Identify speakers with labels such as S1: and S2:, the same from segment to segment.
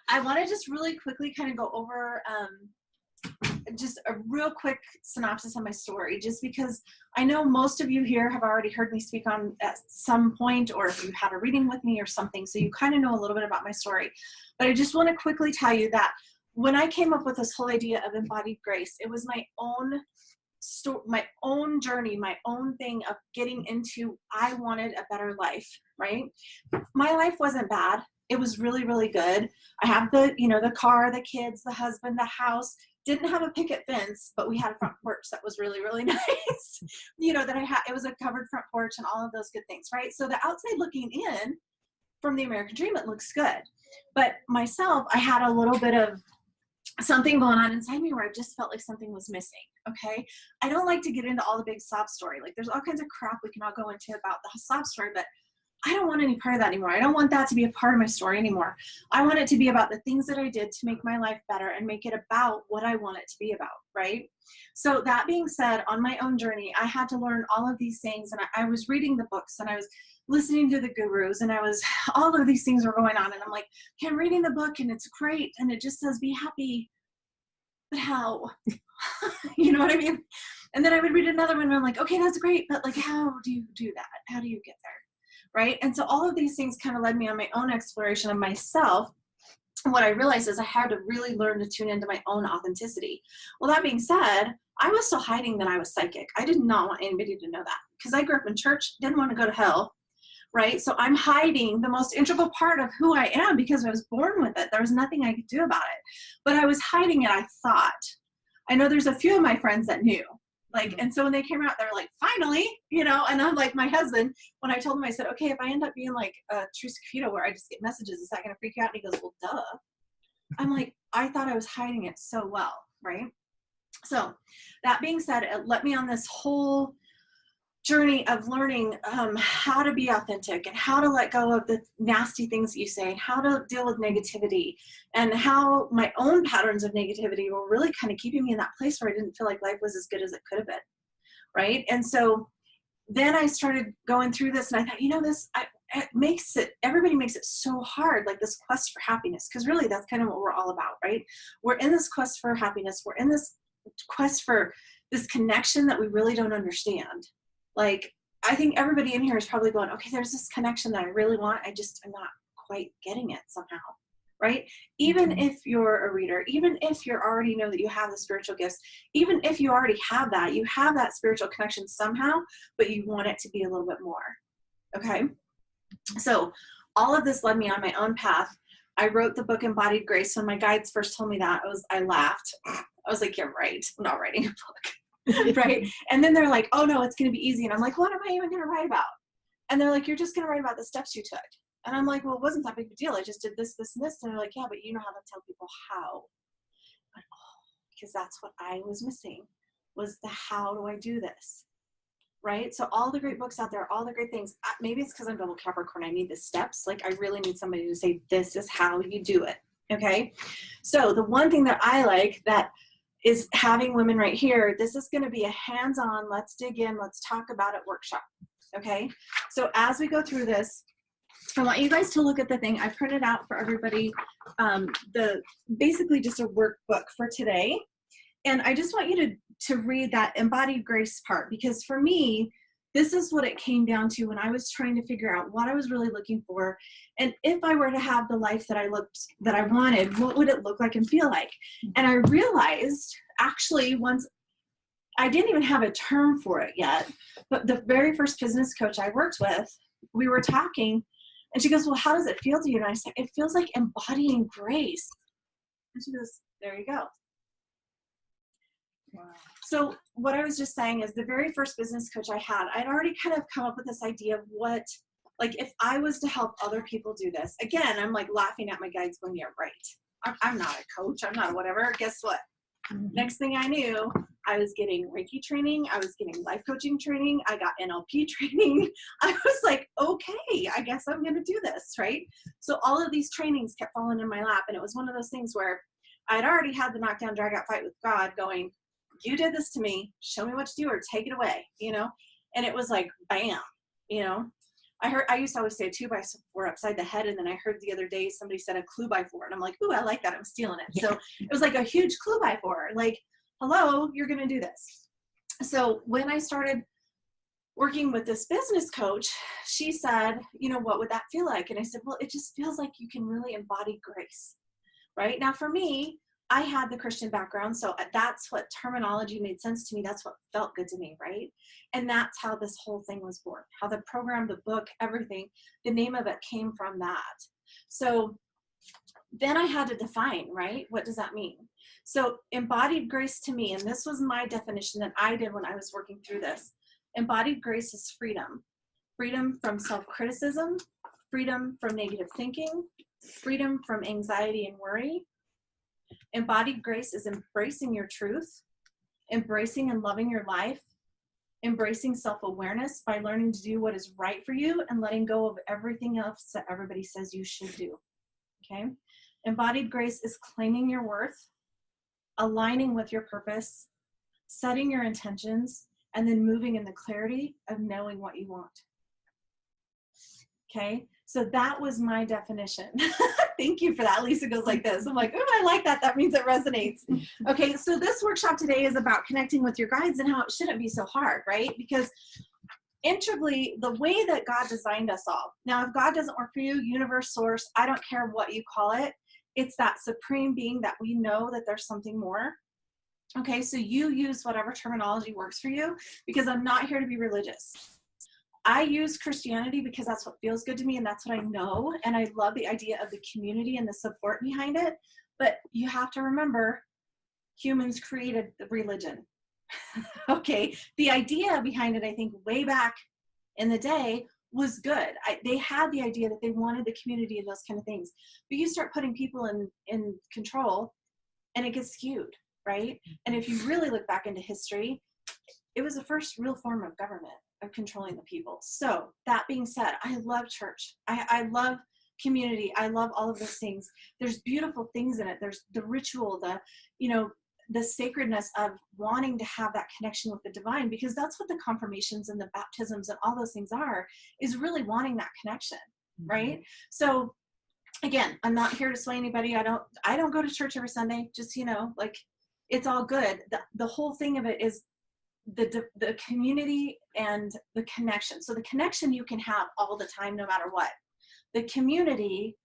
S1: I want to just really quickly kind of go over just a real quick synopsis on my story, just because I know most of you here have already heard me speak on at some point, or if you had a reading with me or something, so you kind of know a little bit about my story. But I just want to quickly tell you that when I came up with this whole idea of embodied grace, it was my own journey, my own thing of getting into, I wanted a better life, right? My life wasn't bad. It was really, really good. I have the car, the kids, the husband, the house. Didn't have a picket fence, but we had a front porch that was really, really nice. It was a covered front porch and all of those good things, right? So the outside looking in from the American dream, it looks good. But myself, I had a little bit of something going on inside me where I just felt like something was missing, okay? I don't like to get into all the big sob story. Like, there's all kinds of crap we can all go into about the sob story, but I don't want any part of that anymore. I don't want that to be a part of my story anymore. I want it to be about the things that I did to make my life better and make it about what I want it to be about, right? So that being said, on my own journey, I had to learn all of these things, and I was reading the books, and I was listening to the gurus, and all of these things were going on, and I'm like, okay, I'm reading the book, and it's great, and it just says, be happy, but how? You know what I mean? And then I would read another one, and I'm like, okay, that's great, but like, how do you do that? How do you get there? Right? And so all of these things kind of led me on my own exploration of myself. And what I realized is I had to really learn to tune into my own authenticity. Well, that being said, I was still hiding that I was psychic. I did not want anybody to know that because I grew up in church, didn't want to go to hell, right? So I'm hiding the most integral part of who I am because I was born with it. There was nothing I could do about it. But I was hiding it, I thought. I know there's a few of my friends that knew. And so when they came out, they were like, finally, and I'm like, my husband, when I told him, I said, okay, if I end up being like a true Scafito where I just get messages, is that going to freak you out? And he goes, well, duh. I'm like, I thought I was hiding it so well, right? So that being said, it led me on this whole journey of learning how to be authentic and how to let go of the nasty things that you say and how to deal with negativity, and how my own patterns of negativity were really kind of keeping me in that place where I didn't feel like life was as good as it could have been, right? And so then I started going through this, and I thought, everybody makes it so hard, like this quest for happiness, because really that's kind of what we're all about, right? We're in this quest for happiness. We're in this quest for this connection that we really don't understand. Like, I think everybody in here is probably going, okay, there's this connection that I really want. I'm not quite getting it somehow, right? Even if you're a reader, even if you already know that you have the spiritual gifts, even if you already have that, you have that spiritual connection somehow, but you want it to be a little bit more, okay? So all of this led me on my own path. I wrote the book Embodied Grace. When my guides first told me that, I laughed. I was like, you're right. I'm not writing a book. Right? And then they're like, oh no, it's going to be easy. And I'm like, what am I even going to write about? And they're like, you're just going to write about the steps you took. And I'm like, well, it wasn't that big of a deal. I just did this, this, and this. And they're like, yeah, but you know how to tell people how. But, because that's what I was missing, was the how do I do this? Right? So all the great books out there, all the great things, maybe it's because I'm double Capricorn. I need the steps. Like, I really need somebody to say, this is how you do it. Okay. So the one thing that I like that is having women right here, this is going to be a hands-on, let's dig in, let's talk about it workshop. Okay. So as we go through this, I want you guys to look at the thing I printed out for everybody, basically just a workbook for today. And I just want you to read that embodied grace part, because for me, this is what it came down to when I was trying to figure out what I was really looking for. And if I were to have the life that I wanted, what would it look like and feel like? And I realized, actually, once I didn't even have a term for it yet, but the very first business coach I worked with, we were talking, and she goes, well, how does it feel to you? And I said, it feels like embodying grace. And she goes, there you go. Wow. So what I was just saying is the very first business coach I had, I'd already kind of come up with this idea of what, like, if I was to help other people do this, again, I'm like laughing at my guides going, yeah, right. I'm not a coach. I'm not a whatever. Guess what? Mm-hmm. Next thing I knew, I was getting Reiki training. I was getting life coaching training. I got NLP training. I was like, okay, I guess I'm going to do this, right? So all of these trainings kept falling in my lap. And it was one of those things where I'd already had the knockdown, drag out fight with God going, you did this to me, show me what to do or take it away, And it was like, bam, I used to always say a 2x4 upside the head. And then I heard the other day, somebody said a clue by 4. And I'm like, ooh, I like that. I'm stealing it. Yeah. So it was like a huge clue by 4. Like, hello, you're going to do this. So when I started working with this business coach, she said, you know, what would that feel like? And I said, well, it just feels like you can really embody grace, right? Now for me, I had the Christian background, so that's what terminology made sense to me. That's what felt good to me, right? And that's how this whole thing was born, how the program, the book, everything, the name of it came from that. So then I had to define, right? What does that mean? So embodied grace to me, and this was my definition that I did when I was working through this. Embodied grace is freedom. Freedom from self-criticism, freedom from negative thinking, freedom from anxiety and worry. Embodied grace is embracing your truth, embracing and loving your life, embracing self-awareness by learning to do what is right for you and letting go of everything else that everybody says you should do. Okay? Embodied grace is claiming your worth, aligning with your purpose, setting your intentions, and then moving in the clarity of knowing what you want. Okay, so that was my definition. Thank you for that. Lisa goes like this. I'm like, oh, I like that. That means it resonates. Okay, so this workshop today is about connecting with your guides and how it shouldn't be so hard, right? Because integrally, the way that God designed us all. Now, if God doesn't work for you, universe, source, I don't care what you call it. It's that supreme being that we know that there's something more. Okay, so you use whatever terminology works for you, because I'm not here to be religious. I use Christianity because that's what feels good to me and that's what I know. And I love the idea of the community and the support behind it. But you have to remember, humans created the religion. Okay, the idea behind it, I think way back in the day was good. They had the idea that they wanted the community and those kind of things. But you start putting people in control and it gets skewed, right? And if you really look back into history, it was the first real form of government, of controlling the people. So that being said, I love church. I love community. I love all of those things. There's beautiful things in it. There's the ritual, the sacredness of wanting to have that connection with the divine, because that's what the confirmations and the baptisms and all those things are, is really wanting that connection, right? So again, I'm not here to sway anybody. I don't go to church every Sunday. Just, like, it's all good. The whole thing of it is the community and the connection. So the connection you can have all the time, no matter what. The community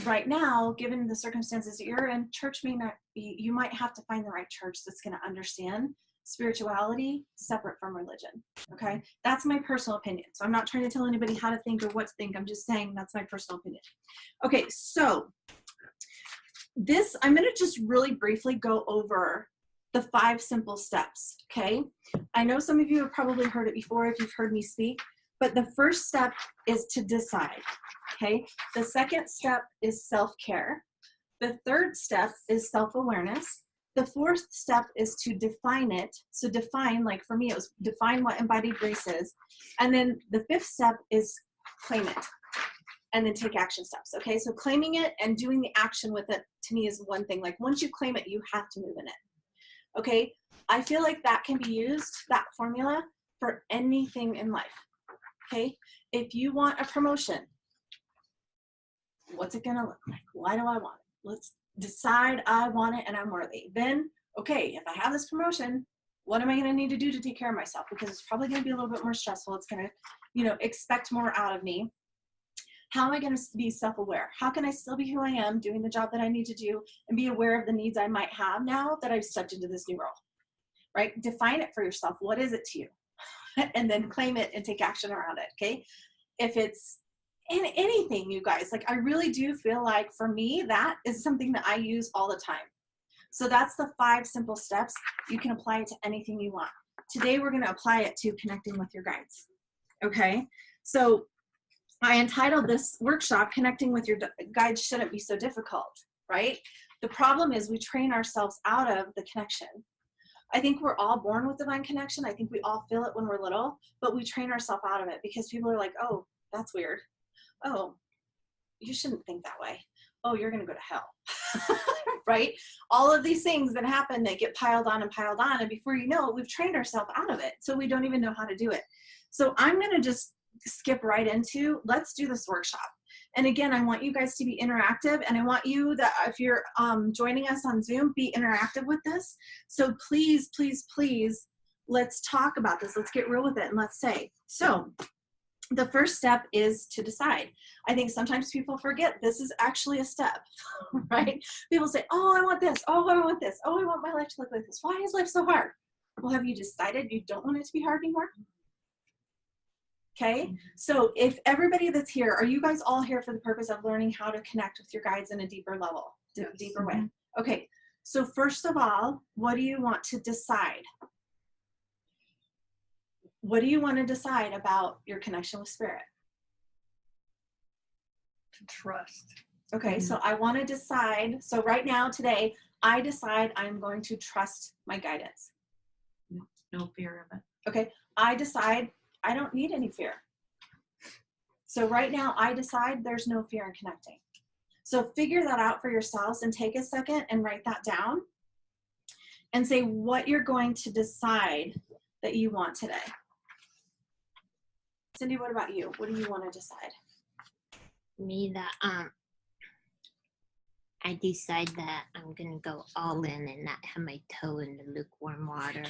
S1: right now, given the circumstances that you're in, church may not be, you might have to find the right church that's going to understand spirituality separate from religion. Okay. That's my personal opinion. So I'm not trying to tell anybody how to think or what to think. I'm just saying that's my personal opinion. Okay. So I'm going to just really briefly go over the 5 simple steps. Okay. I know some of you have probably heard it before if you've heard me speak, but the first step is to decide. Okay. The second step is self-care. The third step is self-awareness. The fourth step is to define it. So define, like for me, it was define what embodied grace is. And then the fifth step is claim it and then take action steps. Okay. So claiming it and doing the action with it to me is one thing. Like once you claim it, you have to move in it. Okay, I feel like that can be used, that formula, for anything in life. Okay, if you want a promotion, what's it gonna look like? Why do I want it? Let's decide I want it and I'm worthy. Then, okay, if I have this promotion, what am I gonna need to do to take care of myself? Because it's probably gonna be a little bit more stressful. It's gonna, expect more out of me. How am I going to be self-aware? How can I still be who I am, doing the job that I need to do, and be aware of the needs I might have now that I've stepped into this new role, right? Define it for yourself. What is it to you? And then claim it and take action around it, okay? If it's in anything, you guys, like I really do feel like for me, that is something that I use all the time. So that's the 5 simple steps. You can apply it to anything you want. Today, we're going to apply it to connecting with your guides, okay? So I entitled this workshop, Connecting with Your Guides Shouldn't Be So Difficult, right? The problem is we train ourselves out of the connection. I think we're all born with divine connection. I think we all feel it when we're little, but we train ourselves out of it because people are like, oh, that's weird. Oh, you shouldn't think that way. Oh, you're going to go to hell, right? All of these things that happen that get piled on. And before you know it, we've trained ourselves out of it. So we don't even know how to do it. So I'm going to just skip right into, let's do this workshop. And again, I want you guys to be interactive, and I want you that if you're joining us on Zoom, be interactive with this. So please, please, please, let's talk about this. Let's get real with it, and let's say, so the first step is to decide. I think sometimes people forget this is actually a step, right? People say, oh, I want this. Oh, I want this. Oh, I want my life to look like this. Why is life so hard? Well, have you decided you don't want it to be hard anymore? Okay, so if everybody that's here, are you guys all here for the purpose of learning how to connect with your guides in a deeper level, deeper way? Okay, so first of all, what do you want to decide? What do you want to decide about your connection with spirit?
S2: To trust.
S1: Okay, so I want to decide, so right now, today, I decide I'm going to trust my guidance.
S2: No fear of it.
S1: Okay, I decide I don't need any fear. So right now, I decide there's no fear in connecting. So figure that out for yourselves and take a second and write that down and say what you're going to decide that you want today. Cindy, what about you? What do you want to decide?
S3: Me, that I decide that I'm gonna go all in and not have my toe in the lukewarm water.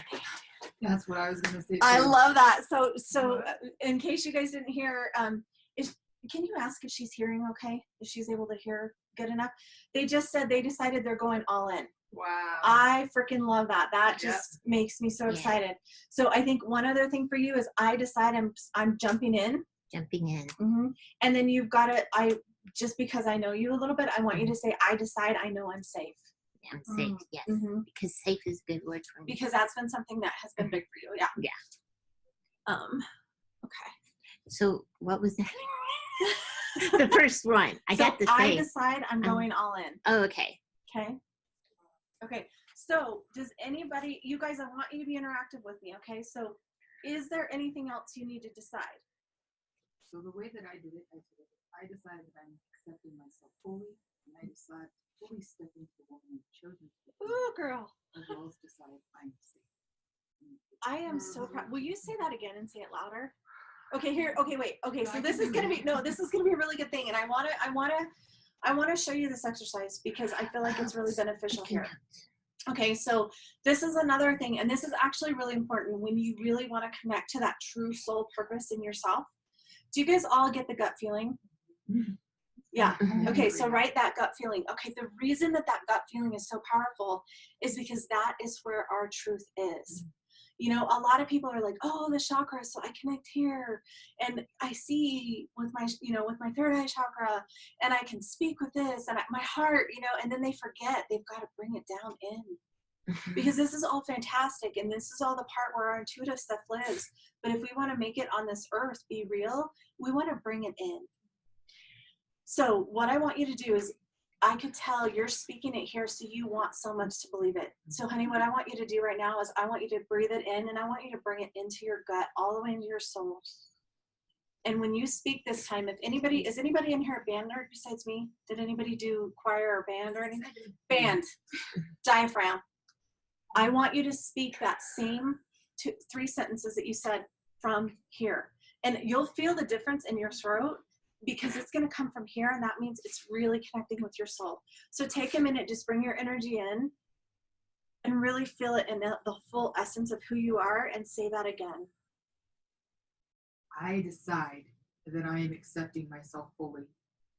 S2: That's what I was gonna say too.
S1: I love that. So in case you guys didn't hear, can you ask if she's hearing okay? If she's able to hear good enough? They just said they decided they're going all in.
S2: Wow.
S1: I freaking love that. That just makes me so excited. So I think one other thing for you is I decide I'm jumping in.
S3: Jumping in.
S1: Mm-hmm. And then you've got to, just because I know you a little bit, I want you to say, I decide I know I'm safe.
S3: Yeah, I'm safe, yes.
S1: Mm-hmm.
S3: Because safe is a good word for me.
S1: Because that's been something that has been big for you. Yeah.
S3: Yeah.
S1: Okay.
S3: So what was that? The first one. I got to say.
S1: I decide I'm going all in.
S3: Oh, okay.
S1: Okay. Okay. So does anybody, you guys, I want you to be interactive with me. Okay. So is there anything else you need to decide?
S2: So the way that I did it, I decided that I'm accepting myself fully, and I decide to fully step into the woman I've chosen to be.
S1: Ooh, girl.
S2: As well as decide I'm safe.
S1: I am so proud. Will you say that again and say it louder? Okay, here. Okay, wait. Okay, so this is gonna be this is gonna be a really good thing, and I wanna show you this exercise because I feel like it's really beneficial here. Okay, so this is another thing, and this is actually really important when you really want to connect to that true soul purpose in yourself. Do you guys all get the gut feeling? Yeah. Okay, so write that gut feeling. Okay, the reason that gut feeling is so powerful is because that is where our truth is. You know, a lot of people are like, oh, the chakra, so I connect here, and I see with my, with my third eye chakra, and I can speak with this, and my heart, and then they forget they've got to bring it down in. Because this is all fantastic, and this is all the part where our intuitive stuff lives. But if we want to make it on this earth be real, we want to bring it in. So what I want you to do is, I could tell you're speaking it here, so you want so much to believe it. So honey, what I want you to do right now is I want you to breathe it in, and I want you to bring it into your gut, all the way into your soul. And when you speak this time, is anybody in here a band nerd besides me? Did anybody do choir or band or anything? Band. Diaphragm. I want you to speak that same 3 sentences that you said from here. And you'll feel the difference in your throat because it's going to come from here, and that means it's really connecting with your soul. So take a minute, just bring your energy in and really feel it in the full essence of who you are, and say that again.
S2: I decide that I am accepting myself fully,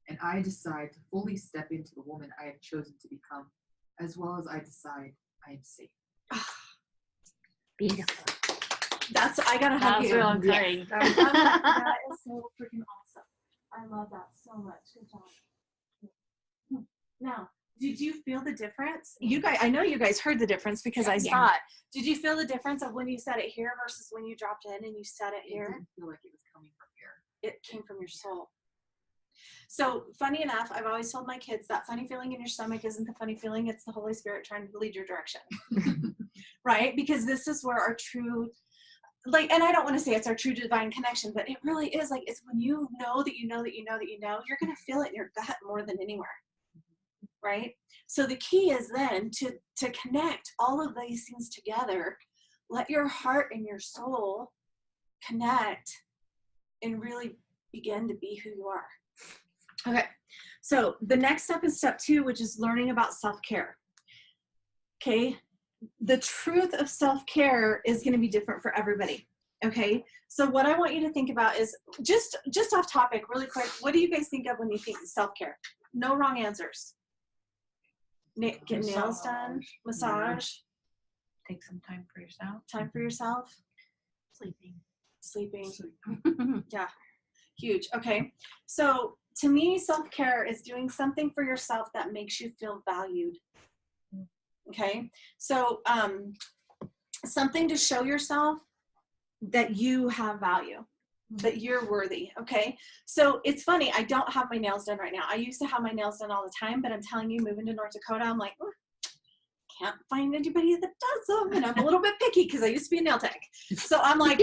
S2: and I decide to fully step into the woman I have chosen to become, as well as I decide I am safe.
S3: Beautiful.
S1: I gotta hug you.
S3: Real great.
S1: That is so freaking awesome. I love that so much. Good job. Now, did you feel the difference? You guys, I know you guys heard the difference because I saw it. Did you feel the difference of when you said it here versus when you dropped in and you said it here?
S2: It didn't feel like it was coming from here.
S1: It came from your soul. So funny enough, I've always told my kids that funny feeling in your stomach isn't the funny feeling, it's the Holy Spirit trying to lead your direction. Right? Because this is where our true, and I don't want to say it's our true divine connection, but it really is. It's when you know that you know that you know that you know, you're going to feel it in your gut more than anywhere. Right? So the key is then to connect all of these things together. Let your heart and your soul connect and really begin to be who you are. Okay, so the next step is step 2, which is learning about self-care. Okay, the truth of self-care is going to be different for everybody. Okay, so what I want you to think about is just off topic, really quick. What do you guys think of when you think self-care? No wrong answers. Get nails done, massage.
S4: Take some time for yourself.
S1: Time for yourself. Sleeping. Yeah, huge. Okay, so to me, self-care is doing something for yourself that makes you feel valued. Okay, so something to show yourself that you have value, that you're worthy. Okay, so it's funny, I don't have my nails done right now. I used to have my nails done all the time, but I'm telling you, moving to North Dakota, I'm like, can't find anybody that does them, and I'm a little bit picky because I used to be a nail tech. So I'm like,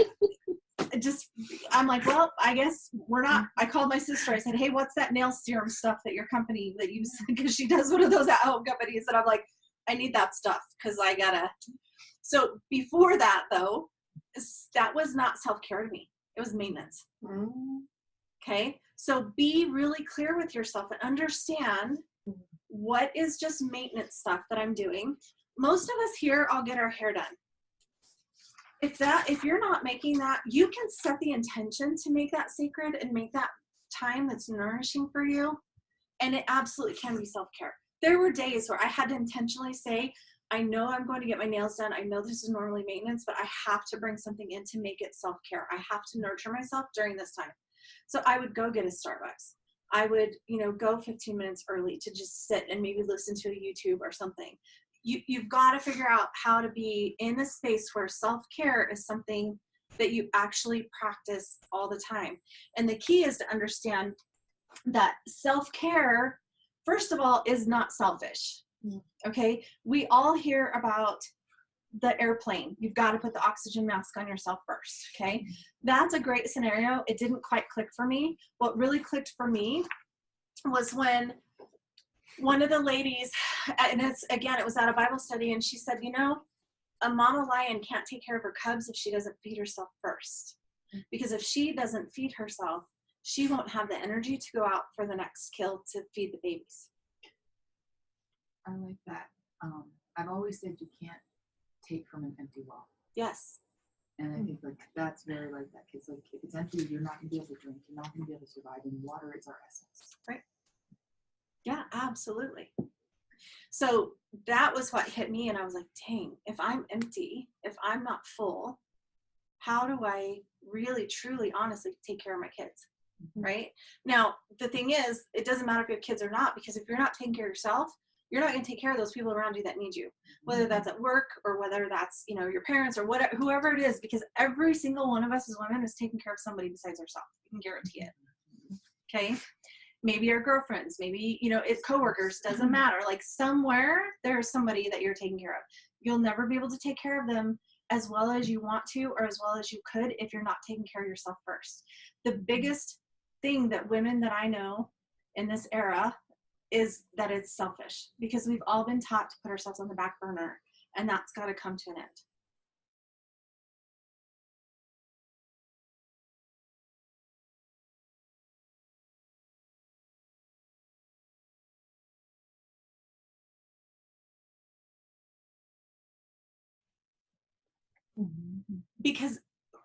S1: well, I guess we're not. I called my sister. I said, hey, what's that nail serum stuff that your company that you, because she does one of those at-home companies, and I'm like, I need that stuff because I gotta. So before that, though, that was not self-care to me. It was maintenance. Okay, so be really clear with yourself and understand what is just maintenance stuff that I'm doing. Most of us here all get our hair done. If you're not making that, you can set the intention to make that sacred and make that time that's nourishing for you, and it absolutely can be self-care. There were days where I had to intentionally say, I know I'm going to get my nails done. I know this is normally maintenance, but I have to bring something in to make it self-care. I have to nurture myself during this time. So I would go get a Starbucks. I would, go 15 minutes early to just sit and maybe listen to a YouTube or something. You've got to figure out how to be in a space where self-care is something that you actually practice all the time. And the key is to understand that self-care, first of all, is not selfish. Okay, we all hear about the airplane. You've got to put the oxygen mask on yourself first. Okay, that's a great scenario. It didn't quite click for me. What really clicked for me was when one of the ladies, and it was at a Bible study, and she said, a mama lion can't take care of her cubs if she doesn't feed herself first. Because if she doesn't feed herself, she won't have the energy to go out for the next kill to feed the babies.
S2: I like that. I've always said you can't take from an empty well.
S1: Yes.
S2: And I think that's very like that. Because if it's empty, you're not going to be able to drink. You're not going to be able to survive. And water is our essence.
S1: Right. Yeah, absolutely. So that was what hit me, and I was like, dang, if I'm empty, if I'm not full, how do I really, truly, honestly take care of my kids? Right? Now, the thing is, it doesn't matter if you have kids or not, because if you're not taking care of yourself, you're not going to take care of those people around you that need you, whether that's at work or whether that's, your parents or whatever, whoever it is, because every single one of us as women is taking care of somebody besides ourselves. You can guarantee it. Okay. Maybe our girlfriends, maybe, it's coworkers, doesn't matter. Like somewhere there's somebody that you're taking care of. You'll never be able to take care of them as well as you want to, or as well as you could, if you're not taking care of yourself first. The biggest thing that women that I know in this era is that it's selfish, because we've all been taught to put ourselves on the back burner, and that's got to come to an end. Because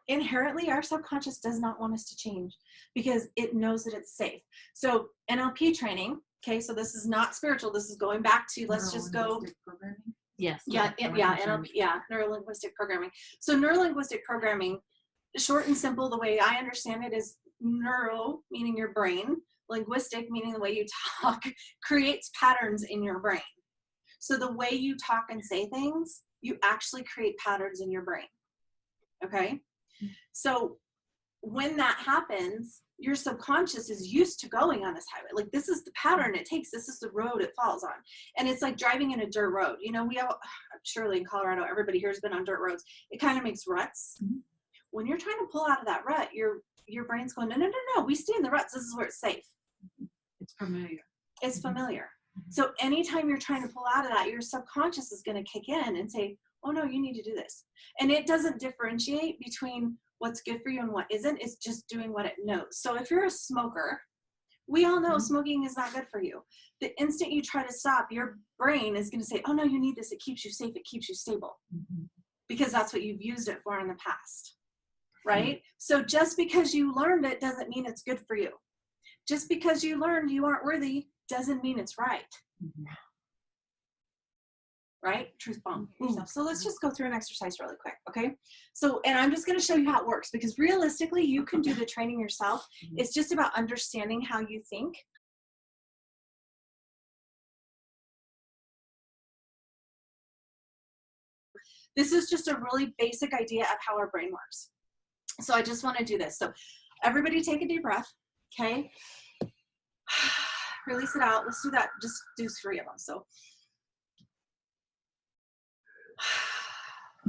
S1: inherently our subconscious does not want us to change, because it knows that it's safe. So NLP training, okay, so this is not spiritual, this is going back to, let's just go.
S4: Yes.
S1: Neuro-linguistic programming. So neuro-linguistic programming, short and simple, the way I understand it is neuro, meaning your brain, linguistic, meaning the way you talk, creates patterns in your brain. So the way you talk and say things, you actually create patterns in your brain. Okay? So when that happens, your subconscious is used to going on this highway. Like, this is the pattern it takes. This is the road it falls on. And it's like driving in a dirt road. We have, surely in Colorado, everybody here has been on dirt roads. It kind of makes ruts. When you're trying to pull out of that rut, your brain's going, no, we stay in the ruts. This is where it's safe.
S2: It's familiar.
S1: It's familiar. So anytime you're trying to pull out of that, your subconscious is going to kick in and say, oh no, you need to do this. And it doesn't differentiate between what's good for you and what isn't is just doing what it knows. So if you're a smoker, we all know smoking is not good for you. The instant you try to stop, your brain is going to say, oh no, you need this. It keeps you safe. It keeps you stable. Because that's what you've used it for in the past, right? So just because you learned it doesn't mean it's good for you. Just because you learned you aren't worthy doesn't mean it's right. Right? Truth bomb yourself. So let's just go through an exercise really quick, okay? So, and I'm just going to show you how it works, because realistically, you can do the training yourself. It's just about understanding how you think. This is just a really basic idea of how our brain works. So I just want to do this. So everybody take a deep breath, okay? Release it out. Let's do that. Just do 3 of them. So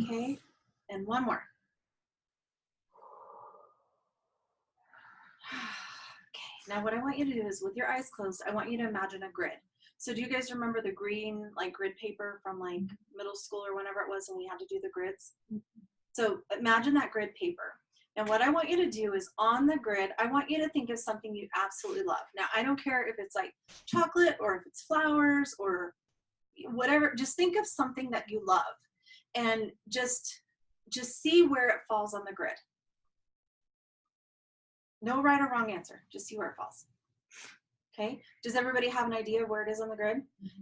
S1: okay, and one more. Okay, now what I want you to do is, with your eyes closed, I want you to imagine a grid. So do you guys remember the green like grid paper from like middle school or whenever it was when we had to do the grids? So imagine that grid paper. And what I want you to do is, on the grid, I want you to think of something you absolutely love. Now, I don't care if it's like chocolate or if it's flowers or whatever. Just think of something that you love. And just see where it falls on the grid. No right or wrong answer. Just see where it falls. Okay. Does everybody have an idea where it is on the grid?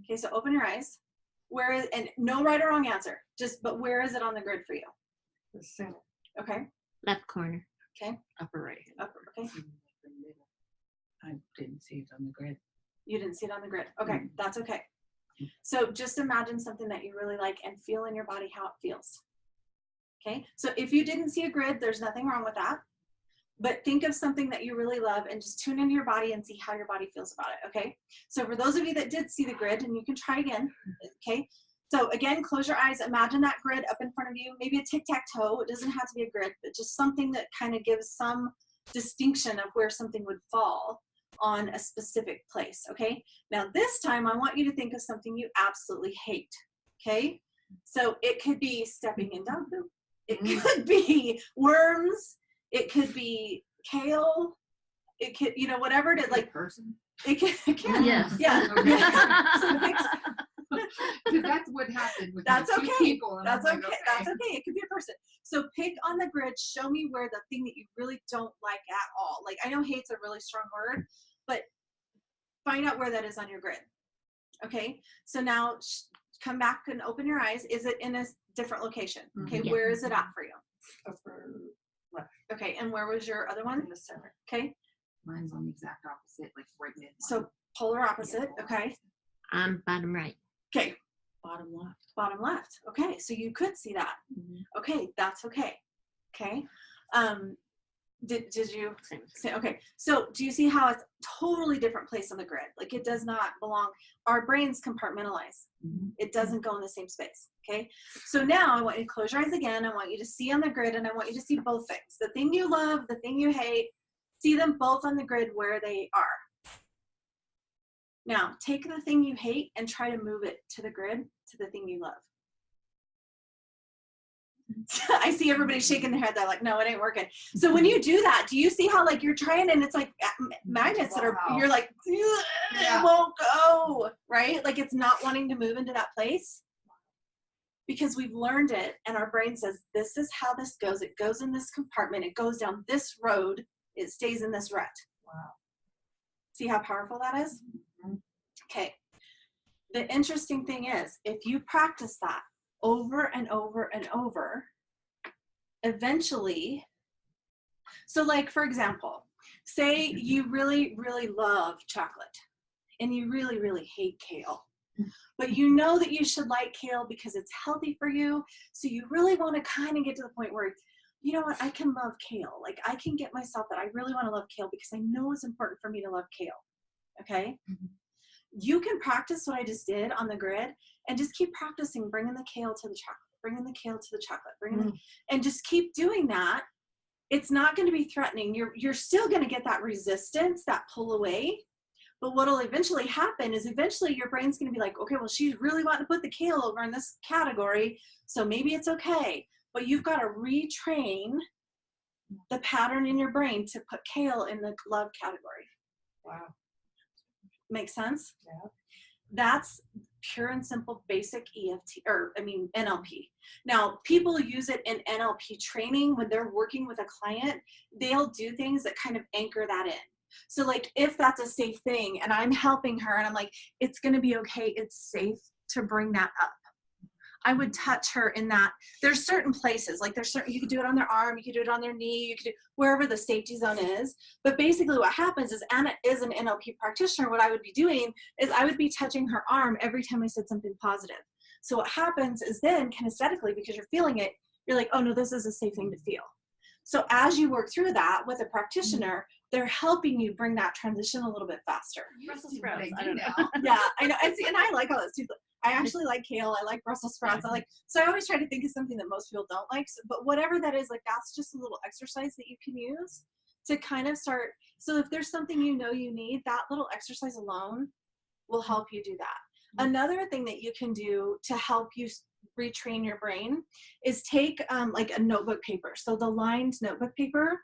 S1: Okay. So open your eyes. Where is, and no right or wrong answer. But where is it on the grid for you?
S4: The center.
S1: Okay.
S3: Left corner.
S1: Okay.
S4: Upper right.
S1: Upper. Okay.
S4: I didn't see it on the grid.
S1: You didn't see it on the grid. Okay. That's okay. So just imagine something that you really like and feel in your body how it feels. Okay, so if you didn't see a grid, there's nothing wrong with that. But think of something that you really love and just tune into your body and see how your body feels about it, okay? So for those of you that did see the grid, and you can try again, okay? So again, close your eyes, imagine that grid up in front of you, maybe a tic-tac-toe. It doesn't have to be a grid, but just something that kind of gives some distinction of where something would fall on a specific place, okay? Now this time I want you to think of something you absolutely hate, okay? So it could be stepping in dog poop. It could be worms. It could be kale. It could, you know, whatever it is, like
S2: person.
S1: It can.
S3: Yes.
S1: Yeah.
S2: Okay.
S1: So fix,
S2: Because that's what happened with
S1: That's
S2: my 2
S1: okay.
S2: people. And
S1: that's
S2: I'm
S1: okay.
S2: like,
S1: That's okay. It could be a person. So pick on the grid. Show me where the thing that you really don't like at all. Like, I know hate's a really strong word, but find out where that is on your grid. Okay. So now come back and open your eyes. Is it in a different location? Okay.
S3: Yeah.
S1: Where is it at for you?
S4: Upper left.
S1: Okay. And where was your other one?
S4: In the center.
S1: Okay.
S2: Mine's on the exact opposite, like right mid.
S1: So polar opposite. Okay.
S3: Bottom right.
S1: Okay.
S4: Bottom left.
S1: Bottom left. Okay. So you could see that. Okay. That's okay. Okay. Did you say, okay. So do you see how it's totally different place on the grid? Like, it does not belong. Our brains compartmentalize. It doesn't go in the same space. Okay. So now I want you to close your eyes again. I want you to see on the grid, and I want you to see both things. The thing you love, the thing you hate, see them both on the grid where they are. Now take the thing you hate and try to move it to the grid to the thing you love. I see everybody shaking their head. They're like, no, it ain't working. So when you do that, do you see how like you're trying and it's like magnets that are, you're like, it won't go, right? Like it's not wanting to move into that place because we've learned it. And our brain says, this is how this goes. It goes in this compartment. It goes down this road. It stays in this rut.
S4: Wow.
S1: See how powerful that is? Okay. The interesting thing is, if you practice that over and over and over, eventually, so like, for example, say you really, really love chocolate and you really, really hate kale, but you know that you should like kale because it's healthy for you. So you really want to kind of get to the point where, you know what, I can love kale. Like I can get myself that I really want to love kale because I know it's important for me to love kale. Okay. You can practice what I just did on the grid and just keep practicing bringing the kale to the chocolate, bringing the kale to the chocolate, and just keep doing that. It's not going to be threatening. You're still going to get that resistance, that pull away. But what will eventually happen is eventually your brain's going to be like, okay, well, she's really wanting to put the kale over in this category, so maybe it's okay. But you've got to retrain the pattern in your brain to put kale in the love category.
S4: Wow.
S1: Make sense?
S4: Yeah.
S1: That's pure and simple basic NLP. Now, people use it in NLP training when they're working with a client. They'll do things that kind of anchor that in. So like if that's a safe thing and I'm helping her and I'm like, it's going to be okay. It's safe to bring that up. I would touch her in that. There's certain places, like there's certain, you could do it on their arm, you could do it on their knee, you could do wherever the safety zone is. But basically what happens is Anna is an NLP practitioner. What I would be doing is I would be touching her arm every time I said something positive. So what happens is then kinesthetically, because you're feeling it, you're like, oh no, this is a safe thing to feel. So as you work through that with a practitioner, they're helping you bring that transition a little bit faster.
S2: Brussels sprouts. I don't know.
S1: Yeah, I know. And I like all this too. I actually like kale. I like Brussels sprouts. So I always try to think of something that most people don't like. So, but whatever that is, like that's just a little exercise that you can use to kind of start. So if there's something you know you need, that little exercise alone will help you do that. Another thing that you can do to help you retrain your brain is take like a notebook paper. So the lined notebook paper.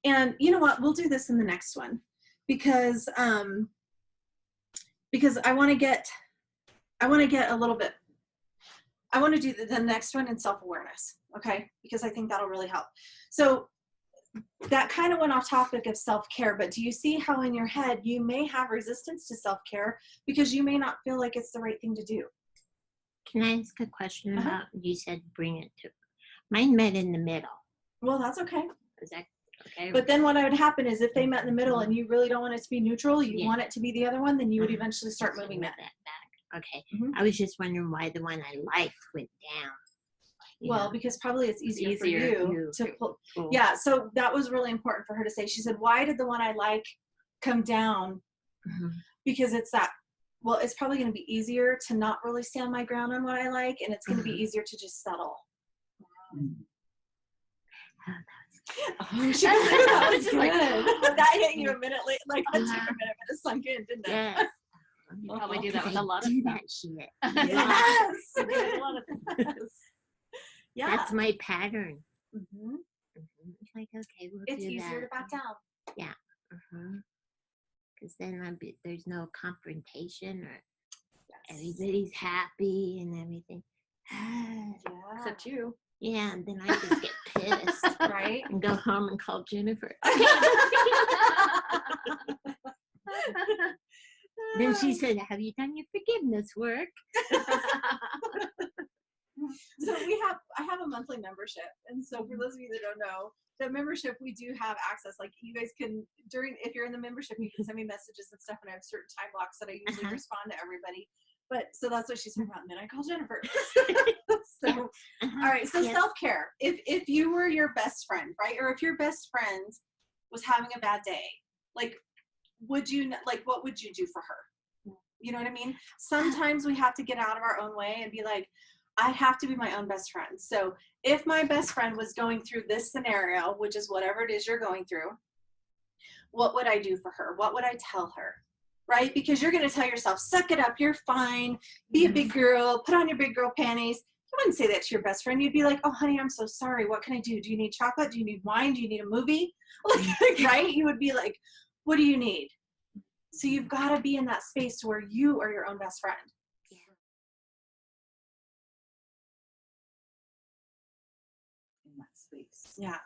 S1: And you know what? We'll do this in the next one because I want to get a little bit, I want to do the next one in self-awareness, okay? Because I think that'll really help. So that kind of went off topic of self-care, but do you see how in your head you may have resistance to self-care because you may not feel like it's the right thing to do?
S3: Can I ask a question about, you said bring it to, mine met in the middle.
S1: Well, that's okay.
S3: Is that okay?
S1: But then what would happen is if they met in the middle and you really don't want it to be neutral, you want it to be the other one, then you would eventually start moving that
S3: back. Okay. I was just wondering why the one I liked went down.
S1: Well, because probably it's easier for you to pull. Cool. Yeah, so that was really important for her to say. She said, why did the one I like come down? Because it's that, well, it's probably going to be easier to not really stand my ground on what I like, and it's going to be easier to just settle. Oh, she that was good. That hit you a minute late, like that took a minute, but it sunk in, didn't it?
S3: Yes.
S5: You probably do that with a lot of stuff.
S3: Shit.
S1: Yes.
S5: A lot of things.
S1: Yeah.
S3: That's my pattern.
S1: Mm-hmm.
S3: It's like, okay, we'll
S1: It's
S3: do
S1: easier
S3: that.
S1: to back down.
S3: Yeah. Because then there's no confrontation or everybody's happy and everything.
S5: Except you.
S3: Yeah, and then I just get pissed.
S1: Right?
S3: And go home and call Jennifer. Then she said, have you done your forgiveness work?
S1: So I have a monthly membership. And so for those of you that don't know, the membership, we do have access. Like you guys can, if you're in the membership, you can send me messages and stuff. And I have certain time blocks that I usually respond to everybody. But so that's what she's talking about. And then I call Jennifer. So, all right. So self-care. If you were your best friend, right? Or if your best friend was having a bad day, like, what would you do for her? You know what I mean? Sometimes we have to get out of our own way and be like, I have to be my own best friend. So if my best friend was going through this scenario, which is whatever it is you're going through, what would I do for her? What would I tell her? Right? Because you're going to tell yourself, suck it up. You're fine. Be a big girl. Put on your big girl panties. You wouldn't say that to your best friend. You'd be like, oh, honey, I'm so sorry. What can I do? Do you need chocolate? Do you need wine? Do you need a movie? Like, right? You would be like, what do you need? So you've got to be in that space where you are your own best friend.
S4: That space.
S1: Yeah.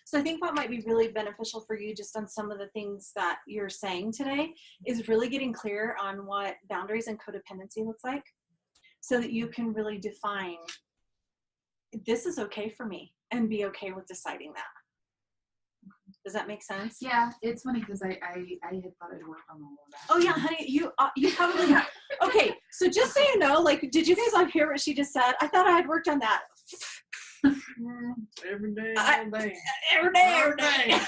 S1: So I think what might be really beneficial for you just on some of the things that you're saying today is really getting clear on what boundaries and codependency looks like so that you can really define this is okay for me and be okay with deciding that. Does that make sense?
S2: Yeah, it's funny because I had thought I'd worked on all of that.
S1: Oh yeah, honey, you probably have. Okay, so just so you know, like, did you guys all hear what she just said? I thought I had worked on that.
S4: Every day, all day.
S1: Every day.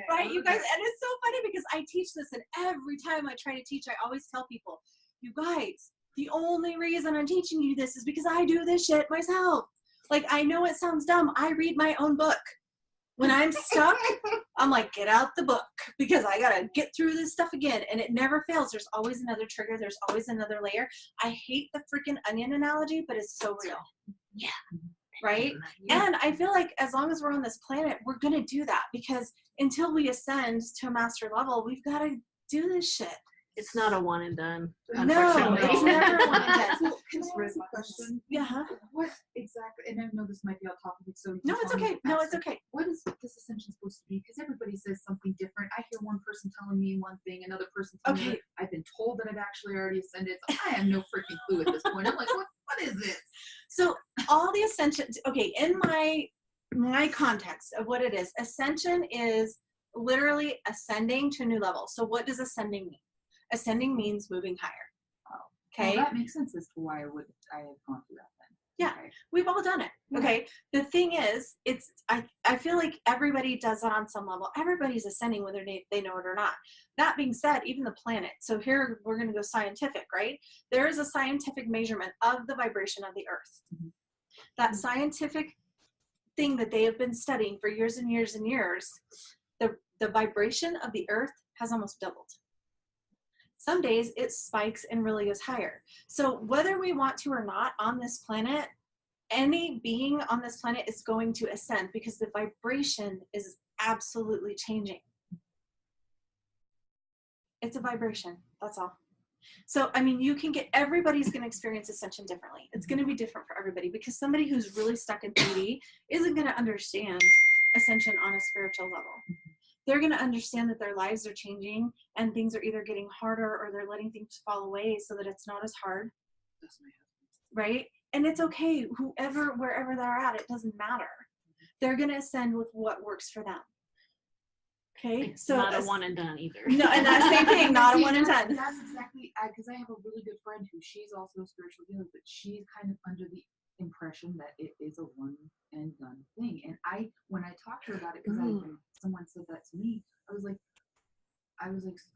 S1: Right, you guys, and it's so funny because I teach this, and every time I try to teach, I always tell people, you guys, the only reason I'm teaching you this is because I do this shit myself. Like, I know it sounds dumb. I read my own book. When I'm stuck, I'm like, get out the book because I got to get through this stuff again. And it never fails. There's always another trigger. There's always another layer. I hate the freaking onion analogy, but it's so real.
S3: Yeah.
S1: right? And I feel like as long as we're on this planet, we're going to do that, because until we ascend to a master level, we've got to do this shit.
S5: It's not a one and done.
S1: No,
S5: Unfortunately.
S1: it's never a one and done.
S2: So, can I ask a question?
S1: Yeah. Huh?
S2: What exactly, and I know this might be off topic, so you
S1: No,
S2: tell
S1: it's
S2: me
S1: okay.
S2: to
S1: No,
S2: ask
S1: it's
S2: it.
S1: okay.
S2: What is this ascension supposed to be? Because everybody says something different. I hear one person telling me one thing, another person telling me
S1: Okay.
S2: I've been told that I've actually already ascended. So I have no freaking clue at this point. I'm like, what is this?
S1: So all the ascensions, okay, in my context of what it is, ascension is literally ascending to a new level. So what does ascending mean? Ascending means moving higher. Okay.
S2: Well, that makes sense as to why I have gone through that then.
S1: Yeah.
S2: Okay.
S1: We've all done it. Okay. The thing is, I feel like everybody does it on some level. Everybody's ascending whether they know it or not. That being said, even the planet. So here we're going to go scientific, right? There is a scientific measurement of the vibration of the earth.
S2: Mm-hmm.
S1: That scientific thing that they have been studying for years and years and years, the vibration of the earth has almost doubled. Some days it spikes and really goes higher. So whether we want to or not on this planet, any being on this planet is going to ascend because the vibration is absolutely changing. It's a vibration, that's all. So, I mean, everybody's going to experience ascension differently. It's going to be different for everybody, because somebody who's really stuck in 3D isn't going to understand ascension on a spiritual level. They're going to understand that their lives are changing and things are either getting harder or they're letting things fall away so that it's not as hard.
S2: That's my husband.
S1: Right? And it's okay. Wherever they're at, it doesn't matter. They're going to ascend with what works for them. Okay?
S5: It's
S1: So
S5: not a one and done either.
S1: No, and that's the same thing, not a one and done.
S2: That's exactly, because I have a really good friend who she's also a spiritual healer, but she's kind of under the impression that it is a one and done thing. And when I talked to her about it, because someone said that to me, I was like,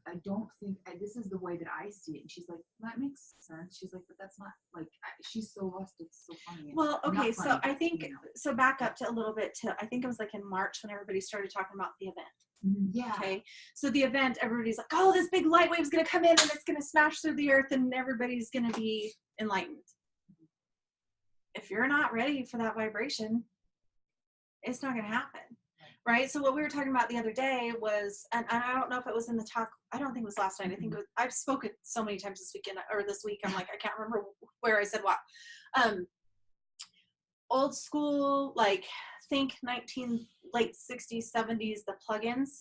S2: I don't think this is the way that I see it. And she's like, that makes sense. She's like, but that's not like, she's so lost. It's so funny.
S1: Well, okay, so
S2: funny,
S1: I think,
S2: you know.
S1: so back up to a little bit to, I think it was like in March when everybody started talking about the event.
S2: Yeah.
S1: Okay. So the event, everybody's like, oh, this big light wave's going to come in and it's going to smash through the earth and everybody's going to be enlightened. If you're not ready for that vibration, it's not going to happen. Right. So what we were talking about the other day was, and I don't know if it was in the talk, I don't think it was last night. I think it was, I've spoken so many times this weekend or this week. I'm like, I can't remember where I said what. Old school, like think late 60s, 70s, the plugins.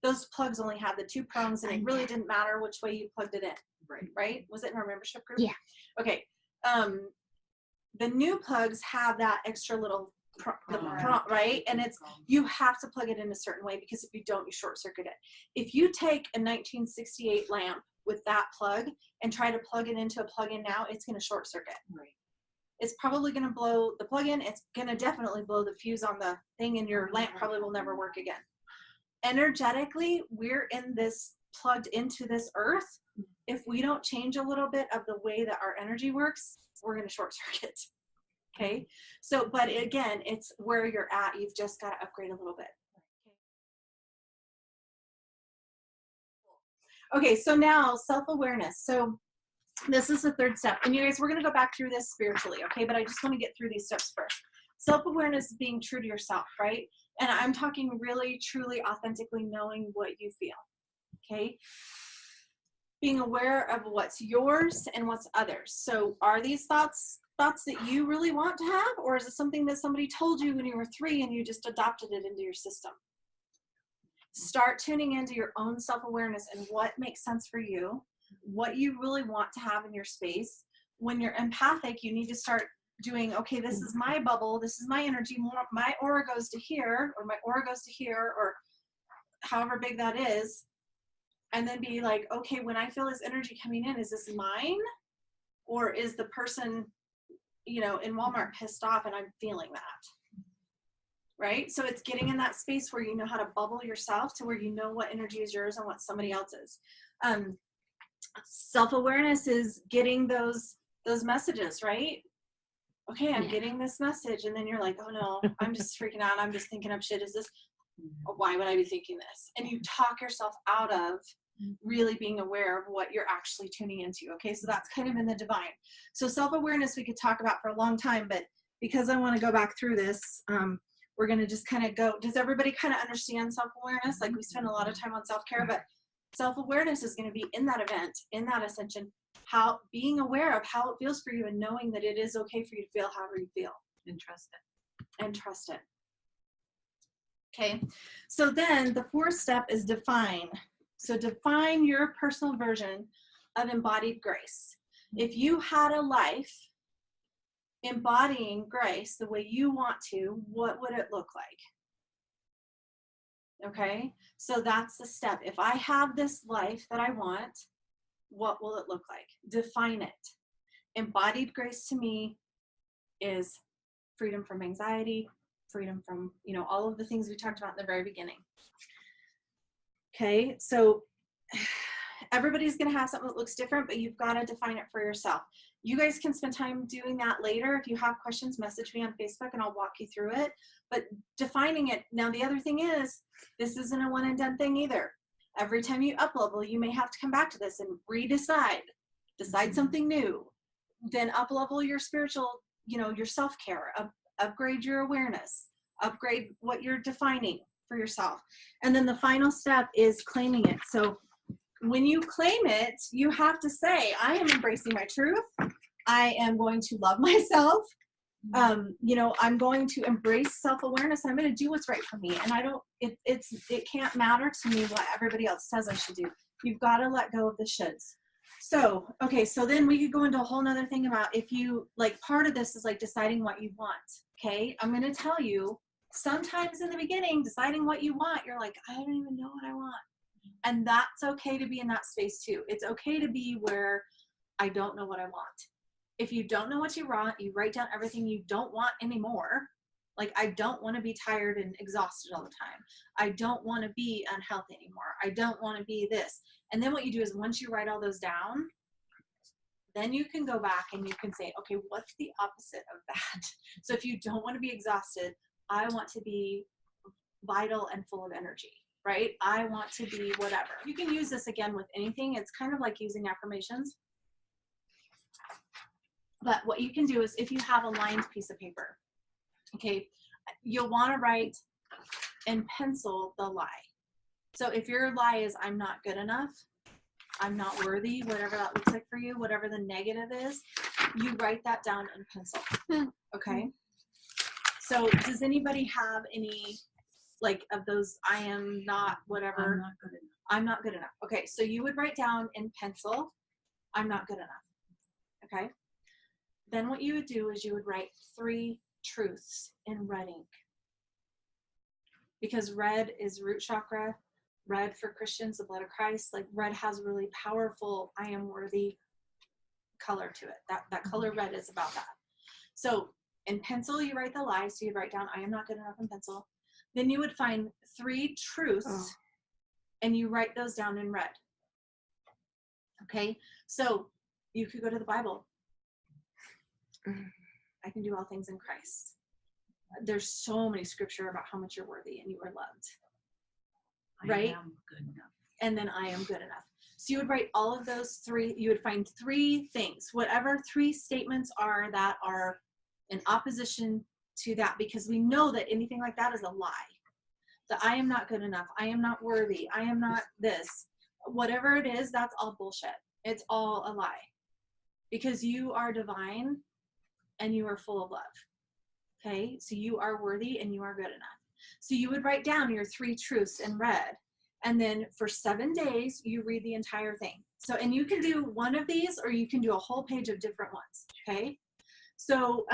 S1: Those plugs only had the 2 prongs and it really didn't matter which way you plugged it in. Right? Was it in our membership group?
S3: Yeah.
S1: Okay. The new plugs have that extra little prong, right? And you have to plug it in a certain way, because if you don't, you short circuit it. If you take a 1968 lamp with that plug and try to plug it into a plug-in now, it's going to short circuit. Right. It's probably going to blow the plug-in. It's going to definitely blow the fuse on the thing, and your lamp probably will never work again. Energetically, we're in this, plugged into this earth. If we don't change a little bit of the way that our energy works, we're going to short circuit. Okay. So, but again, it's where you're at. You've just got to upgrade a little bit. Okay. So now self-awareness. So this is the 3rd step. And you guys, we're going to go back through this spiritually. Okay. But I just want to get through these steps first. Self-awareness is being true to yourself, right? And I'm talking really, truly, authentically knowing what you feel. Okay. Being aware of what's yours and what's others. So are these thoughts that you really want to have, or is it something that somebody told you when you were 3 and you just adopted it into your system? Start tuning into your own self-awareness and what makes sense for you, what you really want to have in your space. When you're empathic, you need to start doing, okay, this is my bubble, this is my energy, my aura goes to here, or my aura goes to here, or however big that is. And then be like, okay, when I feel this energy coming in, is this mine? Or is the person, in Walmart pissed off and I'm feeling that? Right? So it's getting in that space where you know how to bubble yourself to where you know what energy is yours and what somebody else's. Self-awareness is getting those messages, right? Okay, I'm getting this message. And then you're like, oh no, I'm just freaking out. I'm just thinking up shit. Is this, why would I be thinking this? And you talk yourself out of really being aware of what you're actually tuning into. Okay, so that's kind of in the divine. So self-awareness we could talk about for a long time, but because I want to go back through this, we're going to just kind of go, does everybody kind of understand self-awareness? Like we spend a lot of time on self-care, but self-awareness is going to be in that event, in that ascension, how being aware of how it feels for you and knowing that it is okay for you to feel however you feel.
S4: And trust it.
S1: And trust it. Okay, so then the fourth step is define. So define your personal version of embodied grace. If you had a life embodying grace the way you want to, what would it look like? Okay, so that's the step. If I have this life that I want, what will it look like? Define it. Embodied grace to me is freedom from anxiety, freedom from, all of the things we talked about in the very beginning. Okay, so everybody's going to have something that looks different, but you've got to define it for yourself. You guys can spend time doing that later. If you have questions, message me on Facebook and I'll walk you through it. But defining it, now the other thing is, this isn't a one and done thing either. Every time you up level, you may have to come back to this and decide something new, then up level your spiritual, your self-care, upgrade your awareness, upgrade what you're defining for yourself. And then the final step is claiming it. So when you claim it, you have to say, I am embracing my truth. I am going to love myself. I'm going to embrace self-awareness. I'm going to do what's right for me. And it can't matter to me what everybody else says I should do. You've got to let go of the shoulds. So, okay, so then we could go into a whole nother thing about if you, part of this is deciding what you want. Okay, I'm going to tell you, sometimes in the beginning, deciding what you want, you're like, I don't even know what I want. And that's okay to be in that space too. It's okay to be where I don't know what I want. If you don't know what you want, you write down everything you don't want anymore. Like, I don't want to be tired and exhausted all the time. I don't want to be unhealthy anymore. I don't want to be this. And then what you do is once you write all those down, then you can go back and you can say, okay, what's the opposite of that? So if you don't want to be exhausted, I want to be vital and full of energy, right? I want to be whatever. You can use this again with anything. It's kind of like using affirmations. But what you can do is if you have a lined piece of paper, okay, you'll want to write in pencil the lie. So if your lie is I'm not good enough, I'm not worthy, whatever that looks like for you, whatever the negative is, you write that down in pencil. Okay? So does anybody have any of those I am not whatever?
S4: I'm not good enough.
S1: I'm not good enough. Okay, so you would write down in pencil, I'm not good enough. Okay? Then what you would do is you would write 3 truths in red ink. Because red is root chakra. Red for Christians, the blood of Christ. Red has a really powerful I am worthy color to it. That color red is about that. So in pencil, you write the lie. So you write down I am not good enough in pencil. Then you would find 3 truths and you write those down in red. Okay, so you could go to the Bible. I can do all things in Christ. There's so many scripture about how much you're worthy and you are loved. Right?
S4: I am good enough.
S1: And then I am good enough. So you would write all of those 3, you would find 3 things, whatever 3 statements are that are in opposition to that, because we know that anything like that is a lie. That I am not good enough, I am not worthy, I am not this. Whatever it is, that's all bullshit. It's all a lie. Because you are divine and you are full of love. Okay? So you are worthy and you are good enough. So you would write down your 3 truths in red. And then for 7 days, you read the entire thing. So, and you can do one of these or you can do a whole page of different ones. Okay? So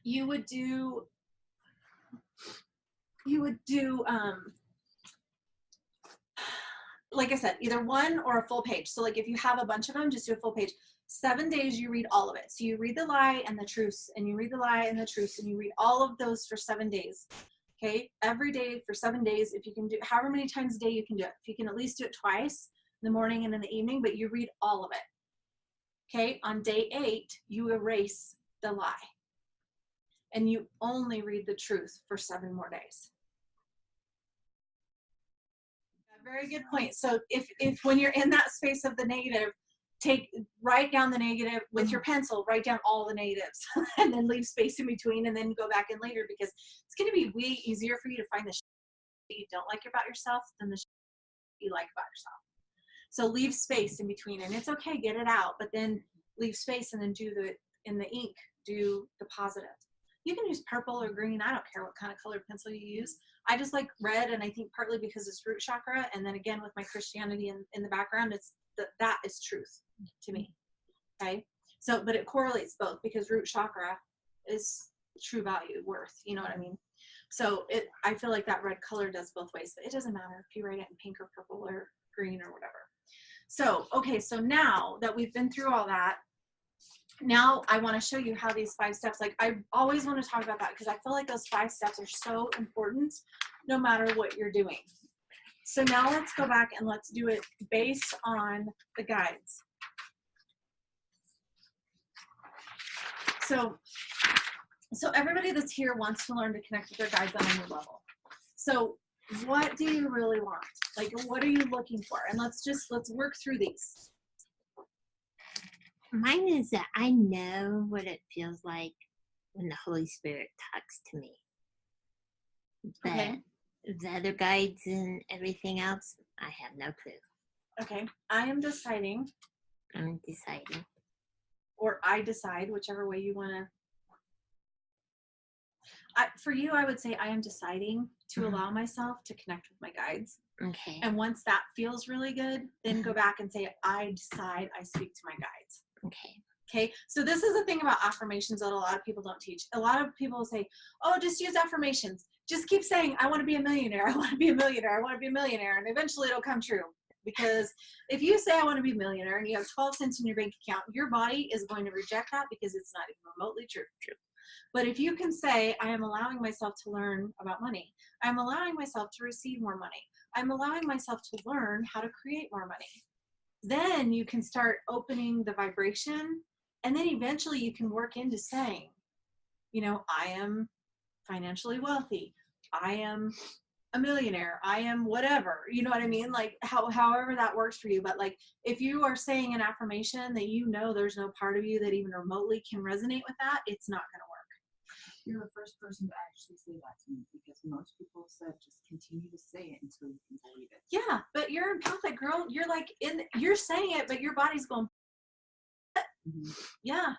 S1: you would do like I said, either one or a full page. So if you have a bunch of them, just do a full page. 7 days, you read all of it. So you read the lie and the truths, and you read the lie and the truths, and you read all of those for 7 days. Okay, every day for 7 days. If you can do however many times a day you can do it. If you can at least do it twice, in the morning and in the evening, but you read all of it. Okay, on day 8, you erase the lie, and you only read the truth for 7 more days. Very good point. So if when you're in that space of the negative, write down the negative with your pencil, write down all the negatives and then leave space in between and then go back in later, because it's going to be way easier for you to find the shit that you don't like about yourself than the shit you like about yourself. So leave space in between, and it's okay, get it out, but then leave space and then in the ink, do the positive. You can use purple or green. I don't care what kind of colored pencil you use. I just like red, and I think partly because it's root chakra, and then again with my Christianity in the background, it's that is truth to me. Okay, so but it correlates both, because root chakra is true value, worth. You know what I mean? So I feel like that red color does both ways, but it doesn't matter if you write it in pink or purple or green or whatever. So okay, so now that we've been through all that, now I want to show you how these 5 steps, like I always want to talk about that because I feel like those 5 steps are so important no matter what you're doing. So now let's go back and let's do it based on the guides. So everybody that's here wants to learn to connect with their guides on a new level. So what do you really want? Like, what are you looking for? And let's work through these.
S3: Mine is that I know what it feels like when the Holy Spirit talks to me. But
S1: Okay.
S3: the other guides and everything else, I have no clue.
S1: Okay, I am deciding,
S3: I'm deciding.
S1: or I decide, whichever way you want to. For you, I would say I am deciding to allow myself to connect with my guides.
S3: Okay.
S1: And once that feels really good, then go back and say, I decide I speak to my guides.
S3: Okay.
S1: Okay, so this is the thing about affirmations that a lot of people don't teach. A lot of people say, oh, just use affirmations. Just keep saying, I want to be a millionaire. I want to be a millionaire. I want to be a millionaire. And eventually it'll come true. Because if you say, I want to be a millionaire, and you have 12 cents in your bank account, your body is going to reject that because it's not even remotely true. But if you can say, I am allowing myself to learn about money. I'm allowing myself to receive more money. I'm allowing myself to learn how to create more money. Then you can start opening the vibration, and then eventually you can work into saying, you know, I am financially wealthy. I am a millionaire. I am whatever. You know what I mean? Like however that works for you. But like if you are saying an affirmation that you know there's no part of you that even remotely can resonate with that, it's not going to work.
S2: You're the first person to actually say that to me, because most people said just continue to say it until you can believe it.
S1: Yeah, but you're empathic, girl. You're like you're saying it, but your body's going.
S2: Mm-hmm.
S1: Yeah.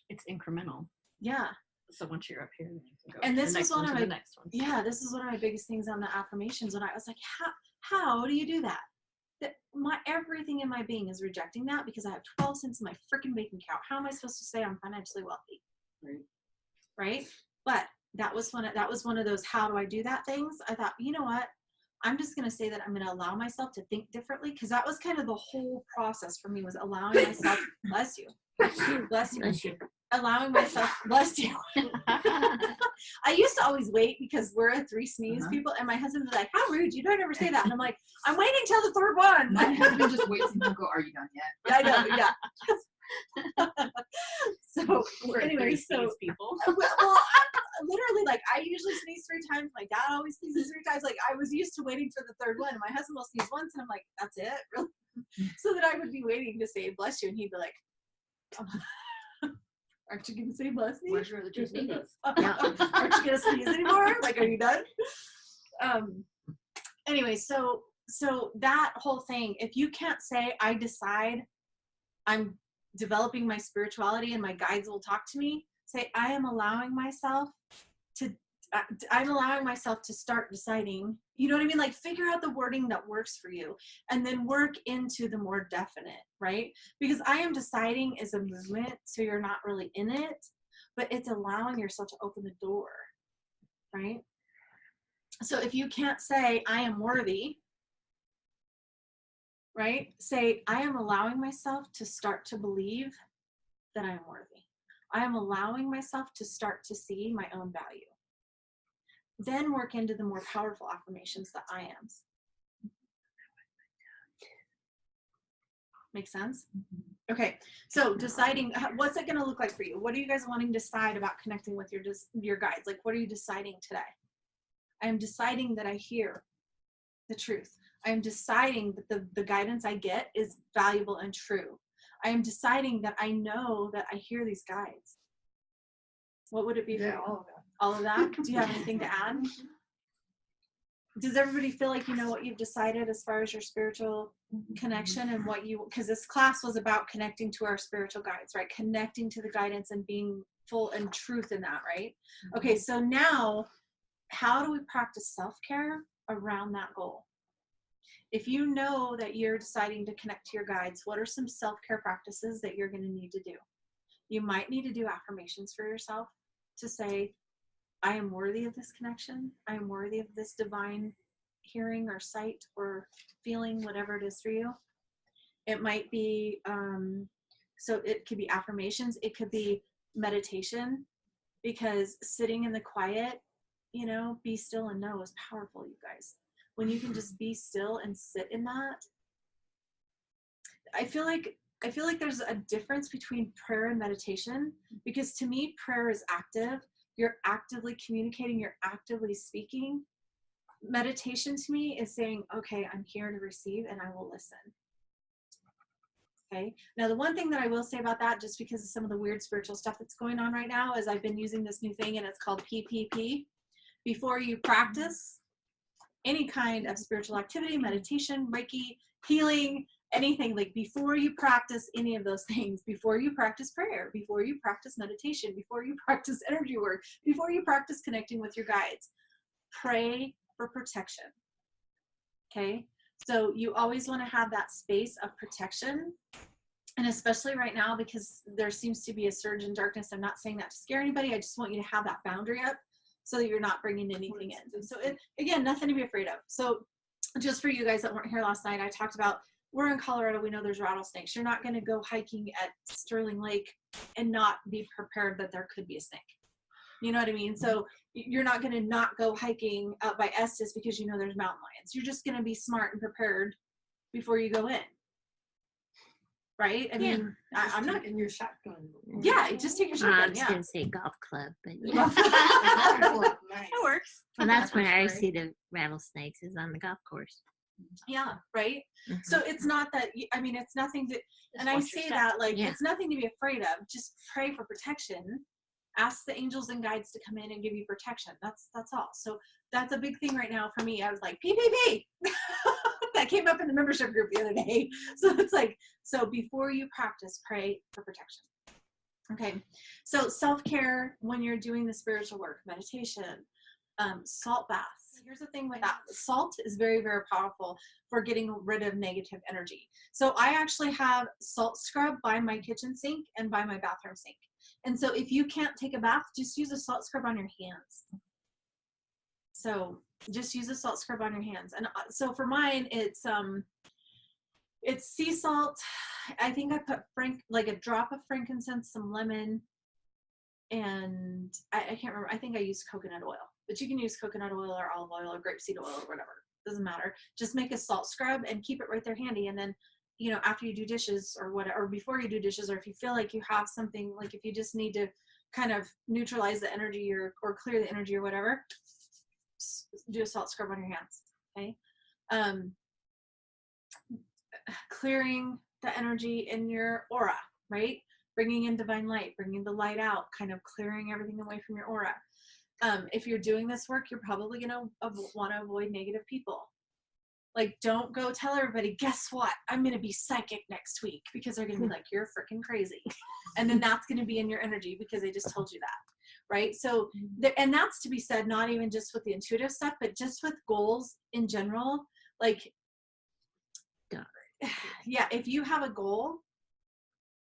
S5: It's incremental.
S1: Yeah.
S5: So once you're up here, then you can go
S1: And
S5: to
S1: this
S5: the
S1: was
S5: next
S1: one
S5: one
S1: of
S5: to
S1: my
S5: the next one.
S1: Yeah, this is one of my biggest things on the affirmations. And I was like, how do you do that? That everything in my being is rejecting that because I have 12 cents in my freaking bank account. How am I supposed to say I'm financially wealthy? Right? But that was one of those how do I do that things. I thought, you know what? I'm just going to say that I'm going to allow myself to think differently, because that was kind of the whole process for me, was allowing myself, bless you, allowing myself, bless you. I used to always wait because we're a 3 sneeze people, and my husband was like, how rude, you don't ever say that. And I'm like, I'm waiting till the 3rd one.
S2: My husband just waits and he'll go, are you done yet?
S1: I know, yeah. So
S5: We're
S1: anyway,
S5: so people.
S1: well, I'm literally like, I usually sneeze 3 times. My dad always sneezes 3 times. Like, I was used to waiting for the 3rd one, and my husband will sneeze once, and I'm like, that's it, really? So that I would be waiting to say bless you, and he'd be like, aren't you gonna say bless me?
S2: Where's your other 2 sneezes?
S1: Aren't you gonna sneeze anymore? Like, are you done? Anyway, so that whole thing, if you can't say, I decide I'm developing my spirituality and my guides will talk to me, say, I'm allowing myself to start deciding, you know what I mean? Like, figure out the wording that works for you, and then work into the more definite, right? Because I am deciding is a movement, so you're not really in it, but it's allowing yourself to open the door, right? So if you can't say, I am worthy, right? Say, I am allowing myself to start to believe that I am worthy. I am allowing myself to start to see my own value. Then work into the more powerful affirmations, the I ams. Make sense? Okay, so deciding, what's it going to look like for you? What are you guys wanting to decide about connecting with your guides? Like, what are you deciding today? I am deciding that I hear the truth. I am deciding that the guidance I get is valuable and true. I am deciding that I know that I hear these guides. What would it be for you?
S4: all of that.
S1: All of that? Do you have anything to add? Does everybody feel like you know what you've decided as far as your spiritual connection and what you, because this class was about connecting to our spiritual guides, right? Connecting to the guidance and being full and truth in that, right? Okay, so now how do we practice self-care around that goal? If you know that you're deciding to connect to your guides, what are some self-care practices that you're going to need to do? You might need to do affirmations for yourself to say, I am worthy of this connection. I am worthy of this divine hearing or sight or feeling, whatever it is for you. It might be, so it could be affirmations. It could be meditation, because sitting in the quiet, you know, be still and know is powerful, you guys. When you can just be still and sit in that, I feel like there's a difference between prayer and meditation, because to me, prayer is active. You're actively communicating, you're actively speaking. Meditation to me is saying, okay, I'm here to receive and I will listen. Okay. Now, the one thing that I will say about that, just because of some of the weird spiritual stuff that's going on right now, is I've been using this new thing and it's called PPP. Before you practice any kind of spiritual activity, meditation, Reiki, healing, anything, like before you practice any of those things, before you practice prayer, before you practice meditation, before you practice energy work, before you practice connecting with your guides, pray for protection. Okay. So you always want to have that space of protection. And especially right now, because there seems to be a surge in darkness. I'm not saying that to scare anybody. I just want you to have that boundary up so that you're not bringing anything in. So again, nothing to be afraid of. So just for you guys that weren't here last night, I talked about, we're in Colorado, we know there's rattlesnakes. You're not going to go hiking at Sterling Lake and not be prepared that there could be a snake. You know what I mean? So you're not going to not go hiking out by Estes because you know there's mountain lions. You're just going to be smart and prepared before you go in. Right? I mean, I'm not
S4: in your shotgun.
S1: Yeah, just take your shotgun.
S3: I was going to say golf club, but yeah.
S1: That works.
S3: Well, that's where I see the rattlesnakes, is on the golf course.
S1: Yeah, right?
S3: Mm-hmm.
S1: So it's not that, I mean, it's nothing to, and I say that like, it's nothing to be afraid of. Just pray for protection. Ask the angels and guides to come in and give you protection. That's all. So that's a big thing right now for me. I was like, PPP. That came up in the membership group the other day. So it's like, so before you practice, pray for protection. Okay. So self-care when you're doing the spiritual work, meditation, salt baths. Here's the thing with that. Salt is very, very powerful for getting rid of negative energy. So I actually have salt scrub by my kitchen sink and by my bathroom sink. And so if you can't take a bath, just use a salt scrub on your hands. So just use a salt scrub on your hands. And so for mine, it's sea salt. I think I put like a drop of frankincense, some lemon, and I can't remember. I think I used coconut oil, but you can use coconut oil or olive oil or grapeseed oil or whatever. Doesn't matter. Just make a salt scrub and keep it right there handy. And then, you know, after you do dishes or whatever, or before you do dishes, or if you feel like you have something, like if you just need to kind of neutralize the energy or clear the energy or whatever, do a salt scrub on your hands. Okay. Clearing the energy in your aura, right? Bringing in divine light, bringing the light out, kind of clearing everything away from your aura. If you're doing this work, you're probably going to want to avoid negative people. Like, don't go tell everybody, guess what? I'm going to be psychic next week, because they're going to be like, you're freaking crazy. And then that's going to be in your energy because they just told you that. Right? So, and that's to be said, not even just with the intuitive stuff, but just with goals in general. Like, yeah, if you have a goal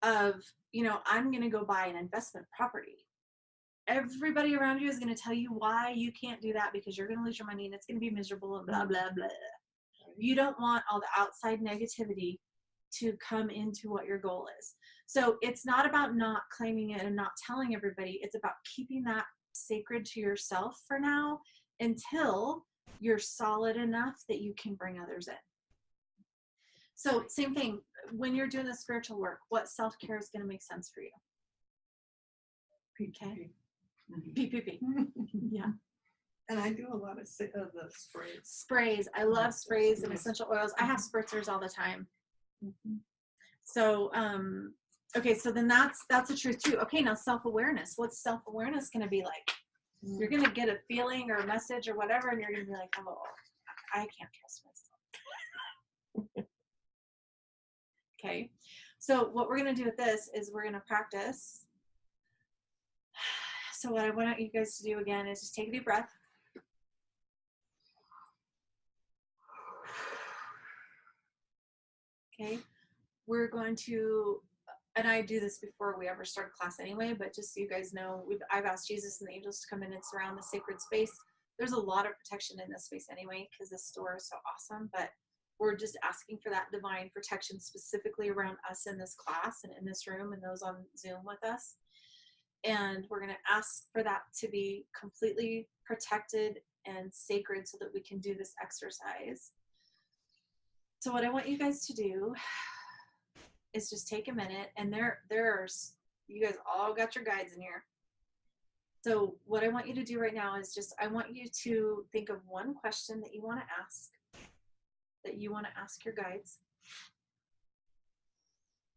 S1: of, you know, I'm going to go buy an investment property, everybody around you is going to tell you why you can't do that, because you're going to lose your money and it's going to be miserable and blah, blah, blah. You don't want all the outside negativity to come into what your goal is. So it's not about not claiming it and not telling everybody. It's about keeping that sacred to yourself for now until you're solid enough that you can bring others in. So same thing, when you're doing the spiritual work, what self-care is going to make sense for you? Okay. PPP. Yeah.
S4: And I do a lot of the sprays.
S1: Sprays. I love sprays and essential oils. I have spritzers all the time. So, okay, so then that's the truth too. Okay, now self-awareness. What's self-awareness going to be like? You're going to get a feeling or a message or whatever, and you're going to be like, oh, I can't trust myself. Okay, so what we're going to do with this is we're going to practice. So what I want you guys to do again is just take a deep breath. Okay, we're going to, and I do this before we ever start class anyway, but just so you guys know, I've asked Jesus and the angels to come in and surround the sacred space. There's a lot of protection in this space anyway, because this store is so awesome, but we're just asking for that divine protection specifically around us in this class and in this room and those on Zoom with us. And we're going to ask for that to be completely protected and sacred so that we can do this exercise. So what I want you guys to do is just take a minute, and there's, you guys all got your guides in here. So what I want you to do right now is just, I want you to think of one question that you want to ask your guides.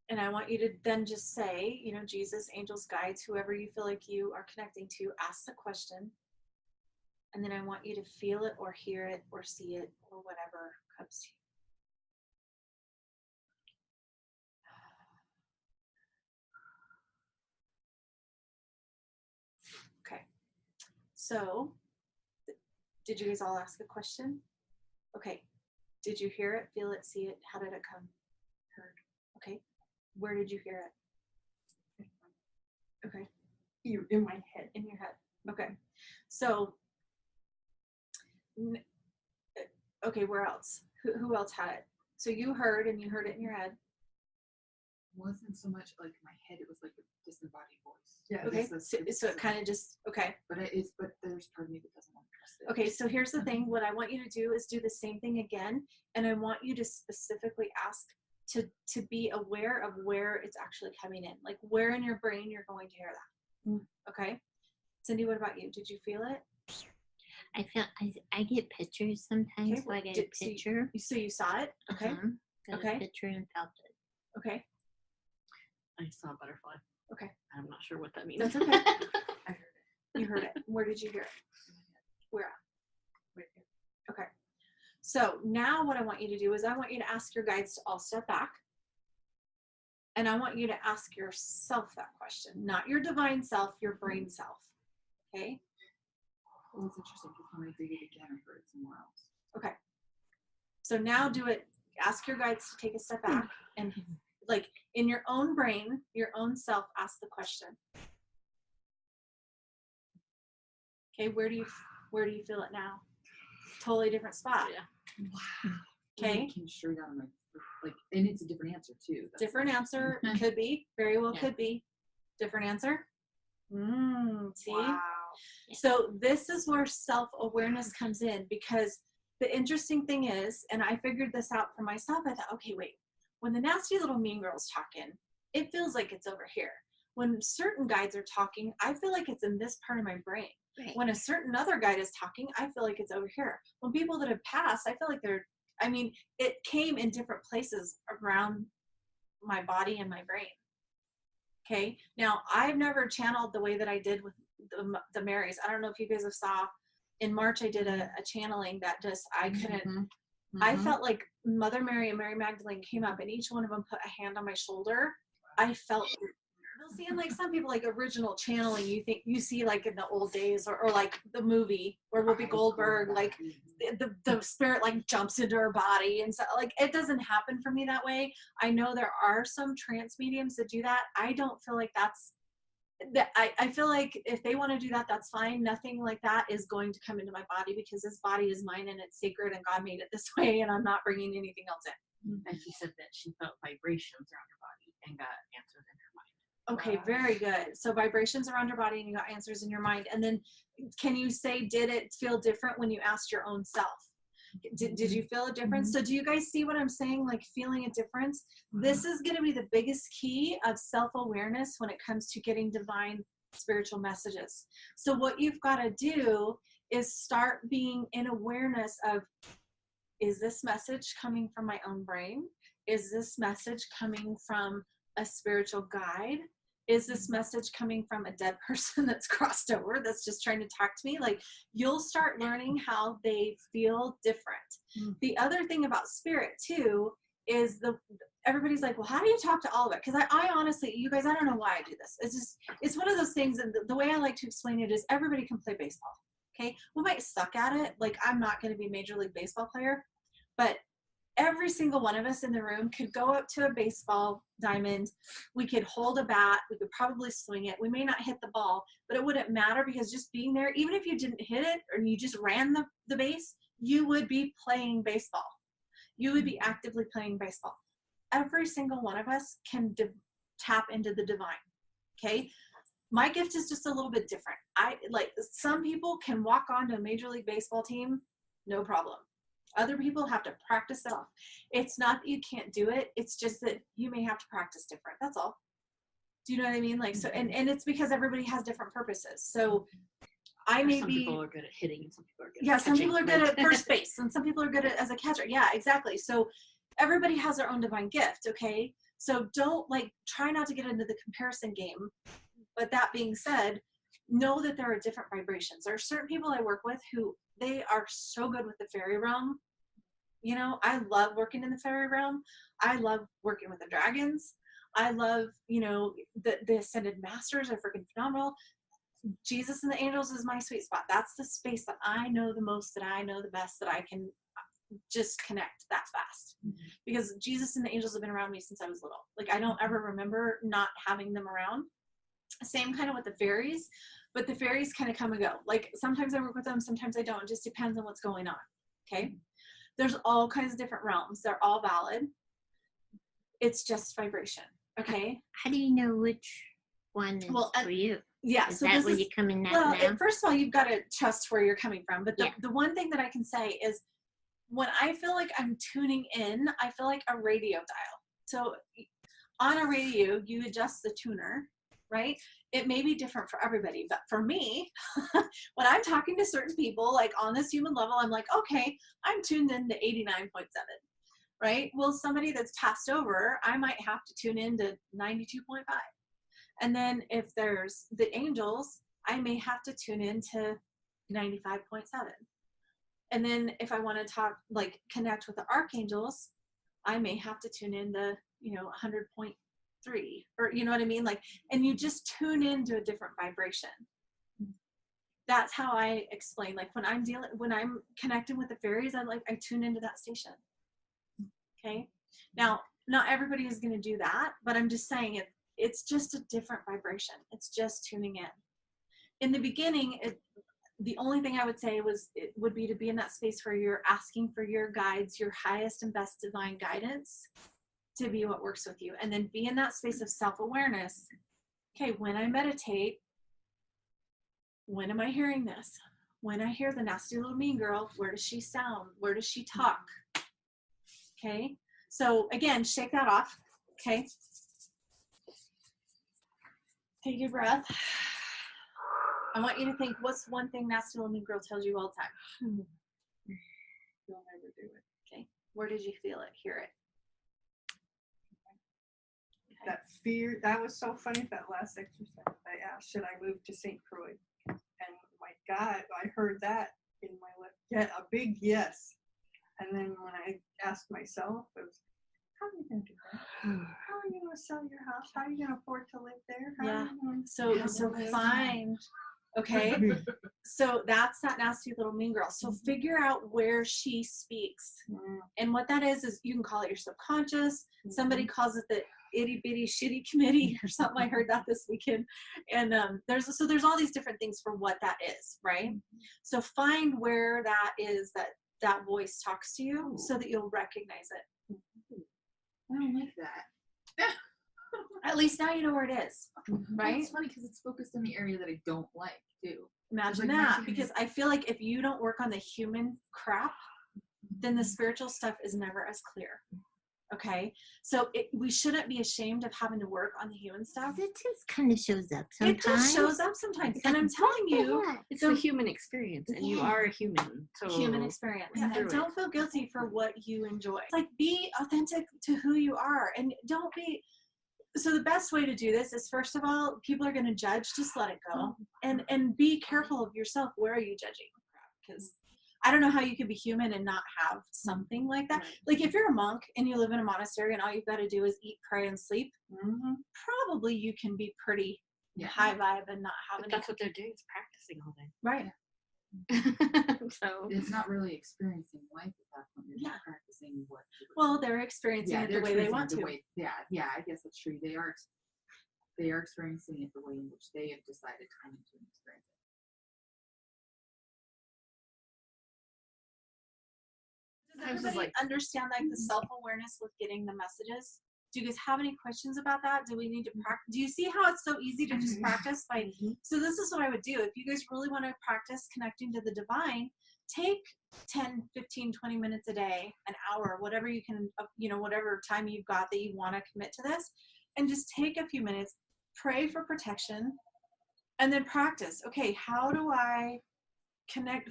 S1: And I want you to then just say, you know, Jesus, angels, guides, whoever you feel like you are connecting to, ask the question. And then I want you to feel it or hear it or see it or whatever comes to you. Okay. So, did you guys all ask a question? Okay. Did you hear it, feel it, see it? How did it come? Heard. Okay. Where did you hear it? Okay.
S4: In my head.
S1: In your head. Okay. So, okay, where else? Who else had it? So you heard, and you heard it in your head.
S2: Wasn't so much like my head, it was like a disembodied voice.
S4: Yeah.
S1: Okay. So it kind of just, okay.
S2: But there's part of me that doesn't want to trust it.
S1: Okay, so here's the thing. What I want you to do is do the same thing again, and I want you to specifically ask to be aware of where it's actually coming in, like where in your brain you're going to hear that. Okay. Cindy, what about you? Did you feel it?
S3: I feel I get pictures sometimes.
S1: Okay,
S3: So I get a picture.
S1: So you saw it? Okay.
S3: Got
S1: Okay.
S3: a picture and felt it.
S1: Okay.
S5: I saw a butterfly.
S1: Okay.
S5: I'm not sure what that means.
S1: That's okay.
S2: I heard it.
S1: You heard it. Where did you hear it? Where at?
S2: Right here.
S1: Okay. So now what I want you to do is I want you to ask your guides to all step back. And I want you to ask yourself that question, not your divine self, your brain self. Okay?
S2: Well, it's interesting because when I did it again, I heard it somewhere else.
S1: Okay. So now do it. Ask your guides to take a step back and, like, in your own brain, your own self, ask the question. Okay, where do you feel it now? Totally different spot.
S5: Yeah.
S2: Wow.
S1: Okay.
S2: It came straight out of my, like, and it's a different answer too. That's
S1: Different answer. Could be. Very well could be. Different answer. See?
S2: Wow.
S1: So this is where self-awareness comes in, because the interesting thing is, and I figured this out for myself, I thought, okay, wait, when the nasty little mean girl's talking, it feels like it's over here. When certain guides are talking, I feel like it's in this part of my brain.
S3: Right.
S1: When a certain other guide is talking, I feel like it's over here. When people that have passed, I feel like it came in different places around my body and my brain. Okay. Now, I've never channeled the way that I did with the Marys. I don't know if you guys have saw. In March, I did a channeling that just, I couldn't, I felt like Mother Mary and Mary Magdalene came up and each one of them put a hand on my shoulder. I felt, you'll see in like some people like original channeling, you see like in the old days or like the movie where Whoopi Goldberg, like the spirit like jumps into her body and so like it doesn't happen for me that way. I know there are some trance mediums that do that. I don't feel like that's I feel like if they want to do that, that's fine. Nothing like that is going to come into my body because this body is mine and it's sacred and God made it this way and I'm not bringing anything else in.
S5: And she said that she felt vibrations around her body and got answers in her mind.
S1: Okay,
S2: Wow.
S1: very good. So vibrations around your body and you got answers in your mind. And then can you say, did it feel different when you asked your own self? Did you feel a difference? So do you guys see what I'm saying? Like feeling a difference? This is going to be the biggest key of self-awareness when it comes to getting divine spiritual messages. So what you've got to do is start being in awareness of, is this message coming from my own brain? Is this message coming from a spiritual guide? Is this message coming from a dead person that's crossed over, that's just trying to talk to me? Like, you'll start learning how they feel different. The other thing about spirit too is everybody's like, well, how do you talk to all of it? Because I honestly, you guys, I don't know why I do this. It's one of those things, and the way I like to explain it is everybody can play baseball. Okay, we might suck at it. Like, I'm not going to be a Major League Baseball player, but every single one of us in the room could go up to a baseball diamond. We could hold a bat. We could probably swing it. We may not hit the ball, but it wouldn't matter, because just being there, even if you didn't hit it or you just ran the base, you would be playing baseball. You would be actively playing baseball. Every single one of us can tap into the divine. Okay. My gift is just a little bit different. Some people can walk onto a Major League Baseball team, no problem. Other people have to practice it off. It's not that you can't do it. It's just that you may have to practice different. That's all. Do you know what I mean? Like, so, and it's because everybody has different purposes. So I may
S5: some
S1: be,
S5: people are good at hitting and some people are good
S1: yeah,
S5: at
S1: some people are
S5: catching.
S1: good at first base and some people are good at as a catcher. Yeah, exactly. So everybody has their own divine gift. Okay. So don't try not to get into the comparison game. But that being said, know that there are different vibrations. There are certain people I work with who they are so good with the fairy realm. You know, I love working in the fairy realm. I love working with the dragons. I love, the ascended masters are freaking phenomenal. Jesus and the angels is my sweet spot. That's the space that I know the most, that I know the best, that I can just connect that fast. Because Jesus and the angels have been around me since I was little. Like, I don't ever remember not having them around. Same kind of with the fairies, but the fairies kind of come and go. Like, sometimes I work with them, sometimes I don't. It just depends on what's going on. Okay. There's all kinds of different realms. They're all valid. It's just vibration. Okay.
S3: How do you know which one is for you?
S1: Yeah.
S3: Is
S1: so
S3: that
S1: this
S3: where
S1: is,
S3: you're coming at
S1: well,
S3: now?
S1: first of all, you've got to trust where you're coming from. But
S3: Yeah.
S1: the one thing that I can say is, when I feel like I'm tuning in, I feel like a radio dial. So on a radio, you adjust the tuner, right? It may be different for everybody, but for me, when I'm talking to certain people, like on this human level, I'm like, okay, I'm tuned in to 89.7, right? Well, somebody that's passed over, I might have to tune in to 92.5. And then if there's the angels, I may have to tune in to 95.7. And then if I want to talk, connect with the archangels, I may have to tune in to, 100.3, or you know what I mean? And you just tune into a different vibration. That's how I explain. When I'm connecting with the fairies, I tune into that station. Okay. Now, not everybody is going to do that, but I'm just saying it's just a different vibration. It's just tuning in. In the beginning, the only thing I would say would be to be in that space where you're asking for your guides, your highest and best divine guidance, to be what works with you. And then be in that space of self-awareness. Okay, when I meditate, when am I hearing this? When I hear the nasty little mean girl, where does she sound? Where does she talk? Okay, so again, shake that off. Okay, take a breath. I want you to think, what's one thing nasty little mean girl tells you all the time?
S4: You'll never do it.
S1: Okay, where did you feel it, hear it?
S6: That fear, that was so funny, that last exercise. I asked, should I move to St. Croix? And my God, I heard that in my left, yeah, a big yes. And then when I asked myself, it was, how are you going to do that? How are you going to sell your house? How are you going to afford to live there? How are you going to
S1: So find, okay, so that's that nasty little mean girl. So figure out where she speaks. And what that is you can call it your subconscious. Somebody calls it the itty bitty shitty committee or something. I heard that this weekend. And there's all these different things for what that is, right? So find where that is, that voice talks to you, so that you'll recognize it.
S2: I don't like that.
S1: At least now you know where it is, right?
S2: It's funny because it's focused in the area that I don't like too.
S1: Imagine
S2: like
S1: that,
S2: mentioning-
S1: because I feel like if you don't work on the human crap, then the spiritual stuff is never as clear. Okay. So we shouldn't be ashamed of having to work on the human stuff.
S3: It just kind of shows up sometimes.
S1: It just shows up sometimes. And I'm telling you,
S5: It's a human experience, and you are a human. So
S1: human experience.
S5: Yeah.
S1: And don't feel guilty for what you enjoy. It's like, be authentic to who you are, and don't be. So the best way to do this is, first of all, people are going to judge. Just let it go, and be careful of yourself. Where are you judging? Because I don't know how you could be human and not have something like that.
S5: Right.
S1: Like if you're a monk and you live in a monastery and all you've got to do is eat, pray, and sleep, probably you can be pretty high vibe and not have
S5: But
S1: any.
S5: that's what they're doing, is practicing all day.
S1: Right.
S5: So
S2: It's not really experiencing life at that point. You're
S1: Yeah.
S2: just practicing what.
S1: Well, they're experiencing it the way they want to.
S2: Yeah, I guess that's true. They are experiencing it the way in which they have decided to come into an experience.
S1: Does
S5: I was just
S1: everybody understand like the self-awareness with getting the messages? Do you guys have any questions about that? Do we need to practice? Do you see how it's so easy to just practice by? So this is what I would do. If you guys really want to practice connecting to the divine, take 10, 15, 20 minutes a day, an hour, whatever you can, whatever time you've got that you want to commit to this, and just take a few minutes, pray for protection, and then practice. Okay, how do I connect?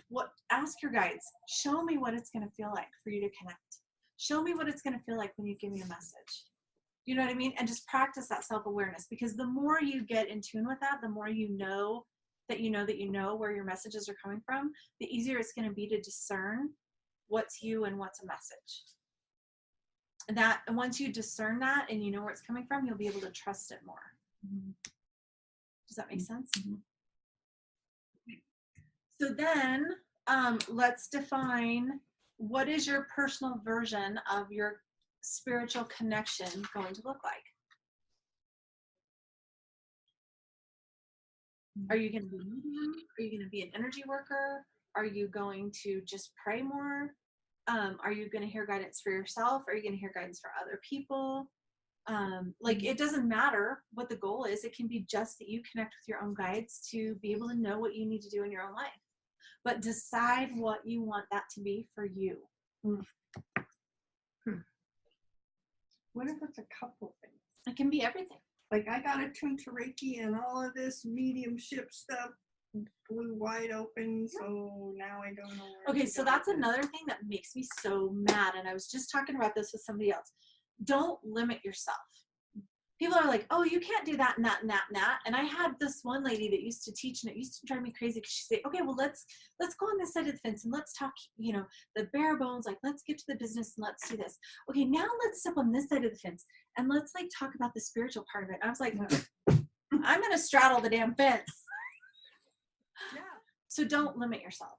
S1: Ask your guides, show me what it's going to feel like for you to connect. Show me what it's going to feel like when you give me a message. You know what I mean? And just practice that self-awareness, because the more you get in tune with that, the more you know where your messages are coming from, the easier it's going to be to discern what's you and what's a message. And once you discern that and you know where it's coming from, you'll be able to trust it more. Does that make sense? So then let's define, what is your personal version of your spiritual connection going to look like? Are you going to be a medium? Are you going to be an energy worker? Are you going to just pray more? Are you going to hear guidance for yourself? Are you going to hear guidance for other people? It doesn't matter what the goal is. It can be just that you connect with your own guides to be able to know what you need to do in your own life. But decide what you want that to be for you.
S6: What if it's a couple things?
S1: It can be everything.
S6: Like I got attuned to Reiki and all of this mediumship stuff blew wide open, so now I don't know where
S1: Okay,
S6: to
S1: so
S6: go
S1: that's
S6: with it.
S1: another thing that makes me so mad. And I was just talking about this with somebody else. Don't limit yourself. People are like, oh, you can't do that and that and that and that. And I had this one lady that used to teach, and it used to drive me crazy because she'd say, okay, well, let's go on this side of the fence and let's talk, the bare bones, like let's get to the business and let's do this. Okay, now let's step on this side of the fence and let's like talk about the spiritual part of it. And I was like, I'm going to straddle the damn fence.
S6: Yeah.
S1: So don't limit yourself.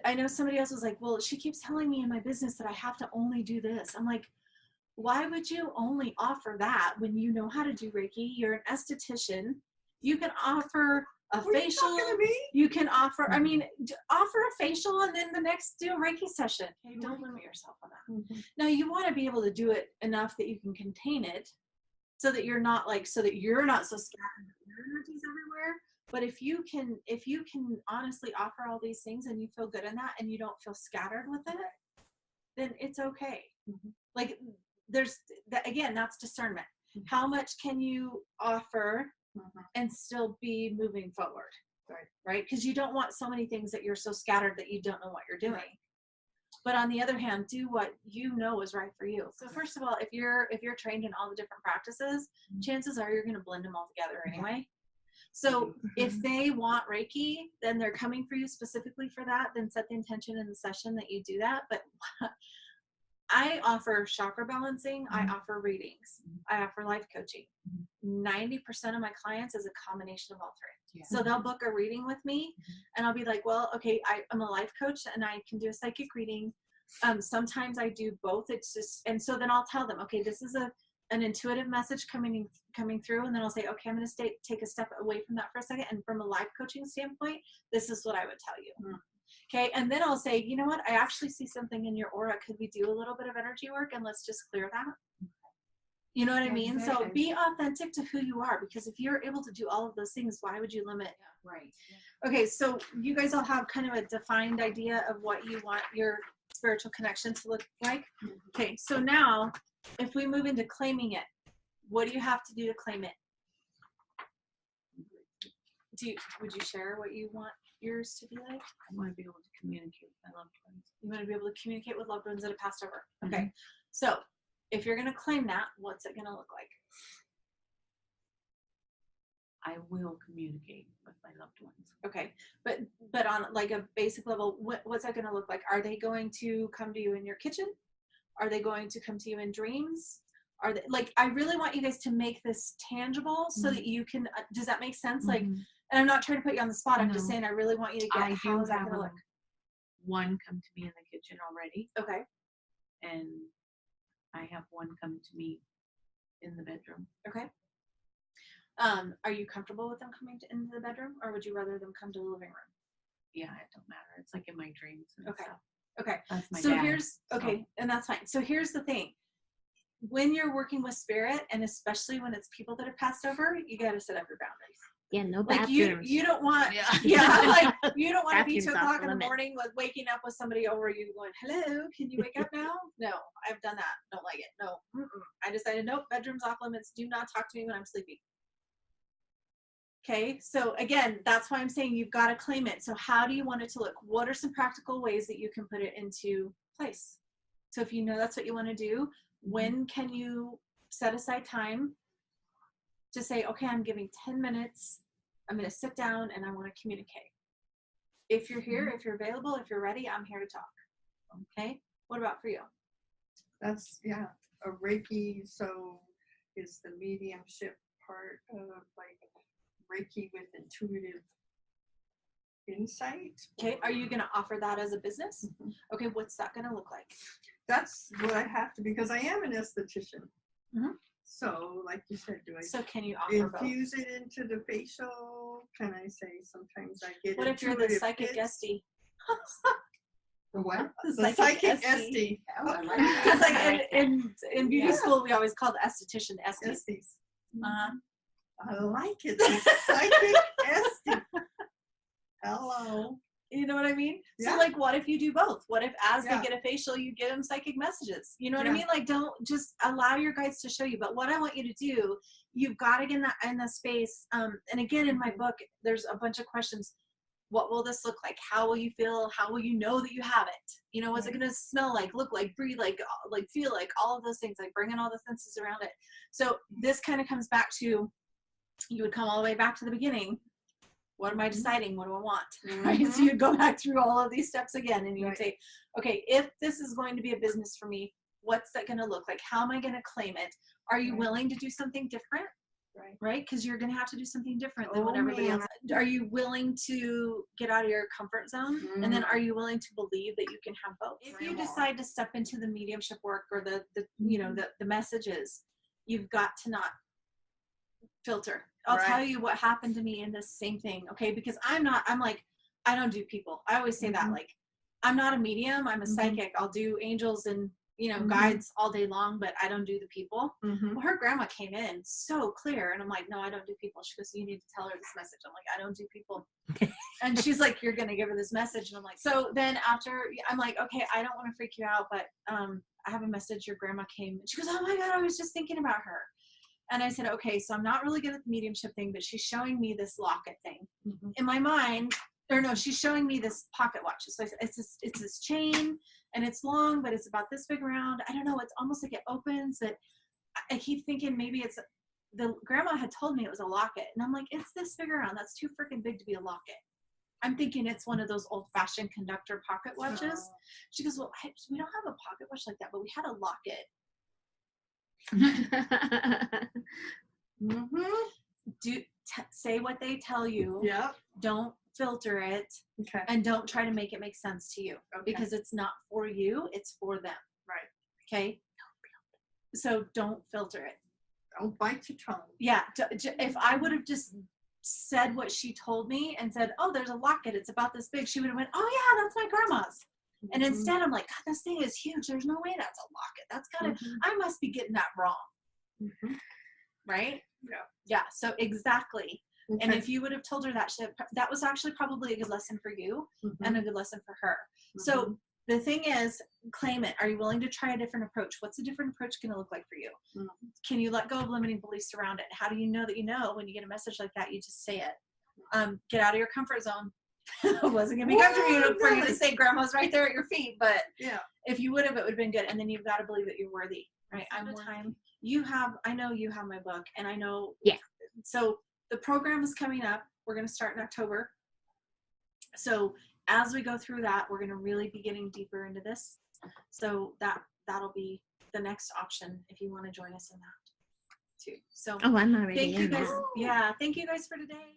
S1: I know somebody else was like, well, she keeps telling me in my business that I have to only do this. I'm like, why would you only offer that when you know how to do Reiki? You're an esthetician. You can offer a facial.
S6: You talking to me?
S1: You can offer, offer a facial and then the next do a Reiki session. Okay, don't limit yourself on that. Now you want to be able to do it enough that you can contain it so that you're not so scattered that your energy's everywhere. But if you can honestly offer all these things and you feel good in that and you don't feel scattered with it, then it's okay. Like there's that, again, that's discernment. How much can you offer and still be moving forward? Right? Because you don't want so many things that you're so scattered that you don't know what you're doing. But on the other hand, do what you know is right for you. So first of all, if you're trained in all the different practices, chances are you're going to blend them all together anyway. So if they want Reiki, then they're coming for you specifically for that, then set the intention in the session that you do that. But I offer chakra balancing. I offer readings. I offer life coaching. 90% of my clients is a combination of all three.
S2: Yeah.
S1: So they'll book a reading with me and I'll be like, well, okay, I'm a life coach and I can do a psychic reading. Sometimes I do both. It's just, and so then I'll tell them, okay, this is an intuitive message coming through, and then I'll say, okay, I'm going to take a step away from that for a second, and from a life coaching standpoint, this is what I would tell you. Okay, and then I'll say, you know what, I actually see something in your aura. Could we do a little bit of energy work and let's just clear that? You know what I mean? So be authentic to who you are, because if you're able to do all of those things, why would you limit?
S2: Right.
S1: Okay, so you guys all have kind of a defined idea of what you want your spiritual connection to look like? Okay, so now if we move into claiming it, what do you have to do to claim it? Would you share what you want yours to be like?
S4: I want to be able to communicate with my loved ones.
S1: You want to be able to communicate with loved ones that have passed over. Okay. So if you're going to claim that, what's it going to look like?
S4: I will communicate with my loved ones.
S1: Okay. But on like a basic level, what's that going to look like? Are they going to come to you in your kitchen? Are they going to come to you in dreams? Are they like, I really want you guys to make this tangible so that you can, does that make sense? Like, and I'm not trying to put you on the spot. I'm just saying, I really want you to get how is that going to look?
S4: One come to me in the kitchen already,
S1: Okay.
S4: and I have one come to me in the bedroom.
S1: Okay. Are you comfortable with them coming into the bedroom, or would you rather them come to the living room?
S4: Yeah, it don't matter. It's like in my dreams and
S1: Okay.
S4: stuff.
S1: Okay.
S4: That's my
S1: So
S4: dad,
S1: here's, okay, and that's fine. So here's the thing. When you're working with spirit, and especially when it's people that have passed over, you got to set up your boundaries.
S3: Yeah, no
S1: Like
S3: bathrooms.
S1: you don't want,
S4: Yeah.
S1: like you don't want to be 2
S3: Bathrooms off
S1: o'clock
S3: the
S1: in the
S3: limit.
S1: morning with waking up with somebody over you going, hello, can you wake up now? No, I've done that. Don't like it. No. I decided, nope, bedroom's off limits. Do not talk to me when I'm sleeping. Okay, so again, that's why I'm saying you've got to claim it. So how do you want it to look? What are some practical ways that you can put it into place? So if you know that's what you want to do, when can you set aside time to say, okay, I'm giving 10 minutes. I'm going to sit down and I want to communicate. If you're here, if you're available, if you're ready, I'm here to talk. Okay, what about for you?
S6: That's, yeah, a Reiki. So is the mediumship part of like Reiki with intuitive insight?
S1: Okay, are you going to offer that as a business? Okay, what's that going to look like?
S6: That's what I have to, because I am an esthetician.
S1: Mhm.
S6: So like you said, do I
S1: So can you offer both?
S6: infuse it into the facial? Can I say sometimes I get
S1: What if you're the
S6: intuitive
S1: psychic
S6: hits?
S1: esty?
S2: The what?
S6: The psychic
S1: esty.
S6: esty.
S2: Oh, I like
S1: It's
S2: that.
S1: like in beauty
S6: Yeah.
S1: school, we always called the esthetician esty.
S6: Estes.
S1: Uh-huh.
S6: I like it. The psychic esty. Hello.
S1: You know what I mean?
S6: Yeah.
S1: So like, what if you do both? What if as
S6: Yeah.
S1: they get a facial, you give them psychic messages? You know what I
S6: Yeah.
S1: mean? Like, don't just allow your guides to show you. But what I want you to do, you've got to get in the space. And again, in my book, there's a bunch of questions. What will this look like? How will you feel? How will you know that you have it? You know, what's it going to smell like, look like, breathe like, feel like, all of those things, like bringing all the senses around it. So this kind of comes back to, you would come all the way back to the beginning. What am I deciding? What do I want? Right? So you go back through all of these steps again, and you would say, okay, if this is going to be a business for me, what's that going to look like? How am I going to claim it? Are you willing to do something different? Right? Because you're going to have to do something different than what everybody else. Are you willing to get out of your comfort zone? And then are you willing to believe that you can have both? If you decide to step into the mediumship work or the messages, you've got to not filter. I'll tell you what happened to me in this same thing. Okay. Because I don't do people. I always say that, like, I'm not a medium. I'm a psychic. I'll do angels and, guides all day long, but I don't do the people. Well, her grandma came in so clear, and I'm like, no, I don't do people. She goes, you need to tell her this message. I'm like, I don't do people. And she's like, you're going to give her this message. And I'm like, so then after, I'm like, okay, I don't want to freak you out, but I have a message. Your grandma came. And she goes, oh my God, I was just thinking about her. And I said, okay, so I'm not really good at the mediumship thing, but she's showing me this locket thing. In my mind, or no, she's showing me this pocket watch. So it's this chain, and it's long, but it's about this big around. I don't know. It's almost like it opens. That I keep thinking maybe it's, the grandma had told me it was a locket. And I'm like, it's this big around. That's too freaking big to be a locket. I'm thinking it's one of those old fashioned conductor pocket watches. Oh. She goes, well, we don't have a pocket watch like that, but we had a locket. Say what they tell you. Yeah. Don't filter it. Okay. And don't try to make it make sense to you. Okay. Because it's not for you, it's for them. Right. Okay. So don't filter it.
S6: Don't bite your tongue.
S1: Yeah. If I would have just said what she told me and said, oh, there's a locket, it's about this big, she would have went, oh yeah, that's my grandma's. And instead I'm like, God, this thing is huge. There's no way that's a locket. That's gotta, I must be getting that wrong. Right? Yeah. Yeah. So exactly. Okay. And if you would have told her that, that was actually probably a good lesson for you and a good lesson for her. So the thing is, claim it. Are you willing to try a different approach? What's a different approach going to look like for you?
S6: Mm.
S1: Can you let go of limiting beliefs around it? How do you know that you know when you get a message like that? You just say it. Get out of your comfort zone. It wasn't going to be good for you to say grandma's right there at your feet, but
S6: Yeah.
S1: if you would have, it would have been good. And then you've got to believe that you're worthy, right? I know you have my book, and I know.
S3: Yeah.
S1: So the program is coming up. We're going to start in October. So as we go through that, we're going to really be getting deeper into this. So that'll be the next option if you want to join us in that too. So
S3: Oh, I'm already
S1: thank you
S3: in
S1: guys.
S3: that.
S1: Yeah. Thank you guys for today.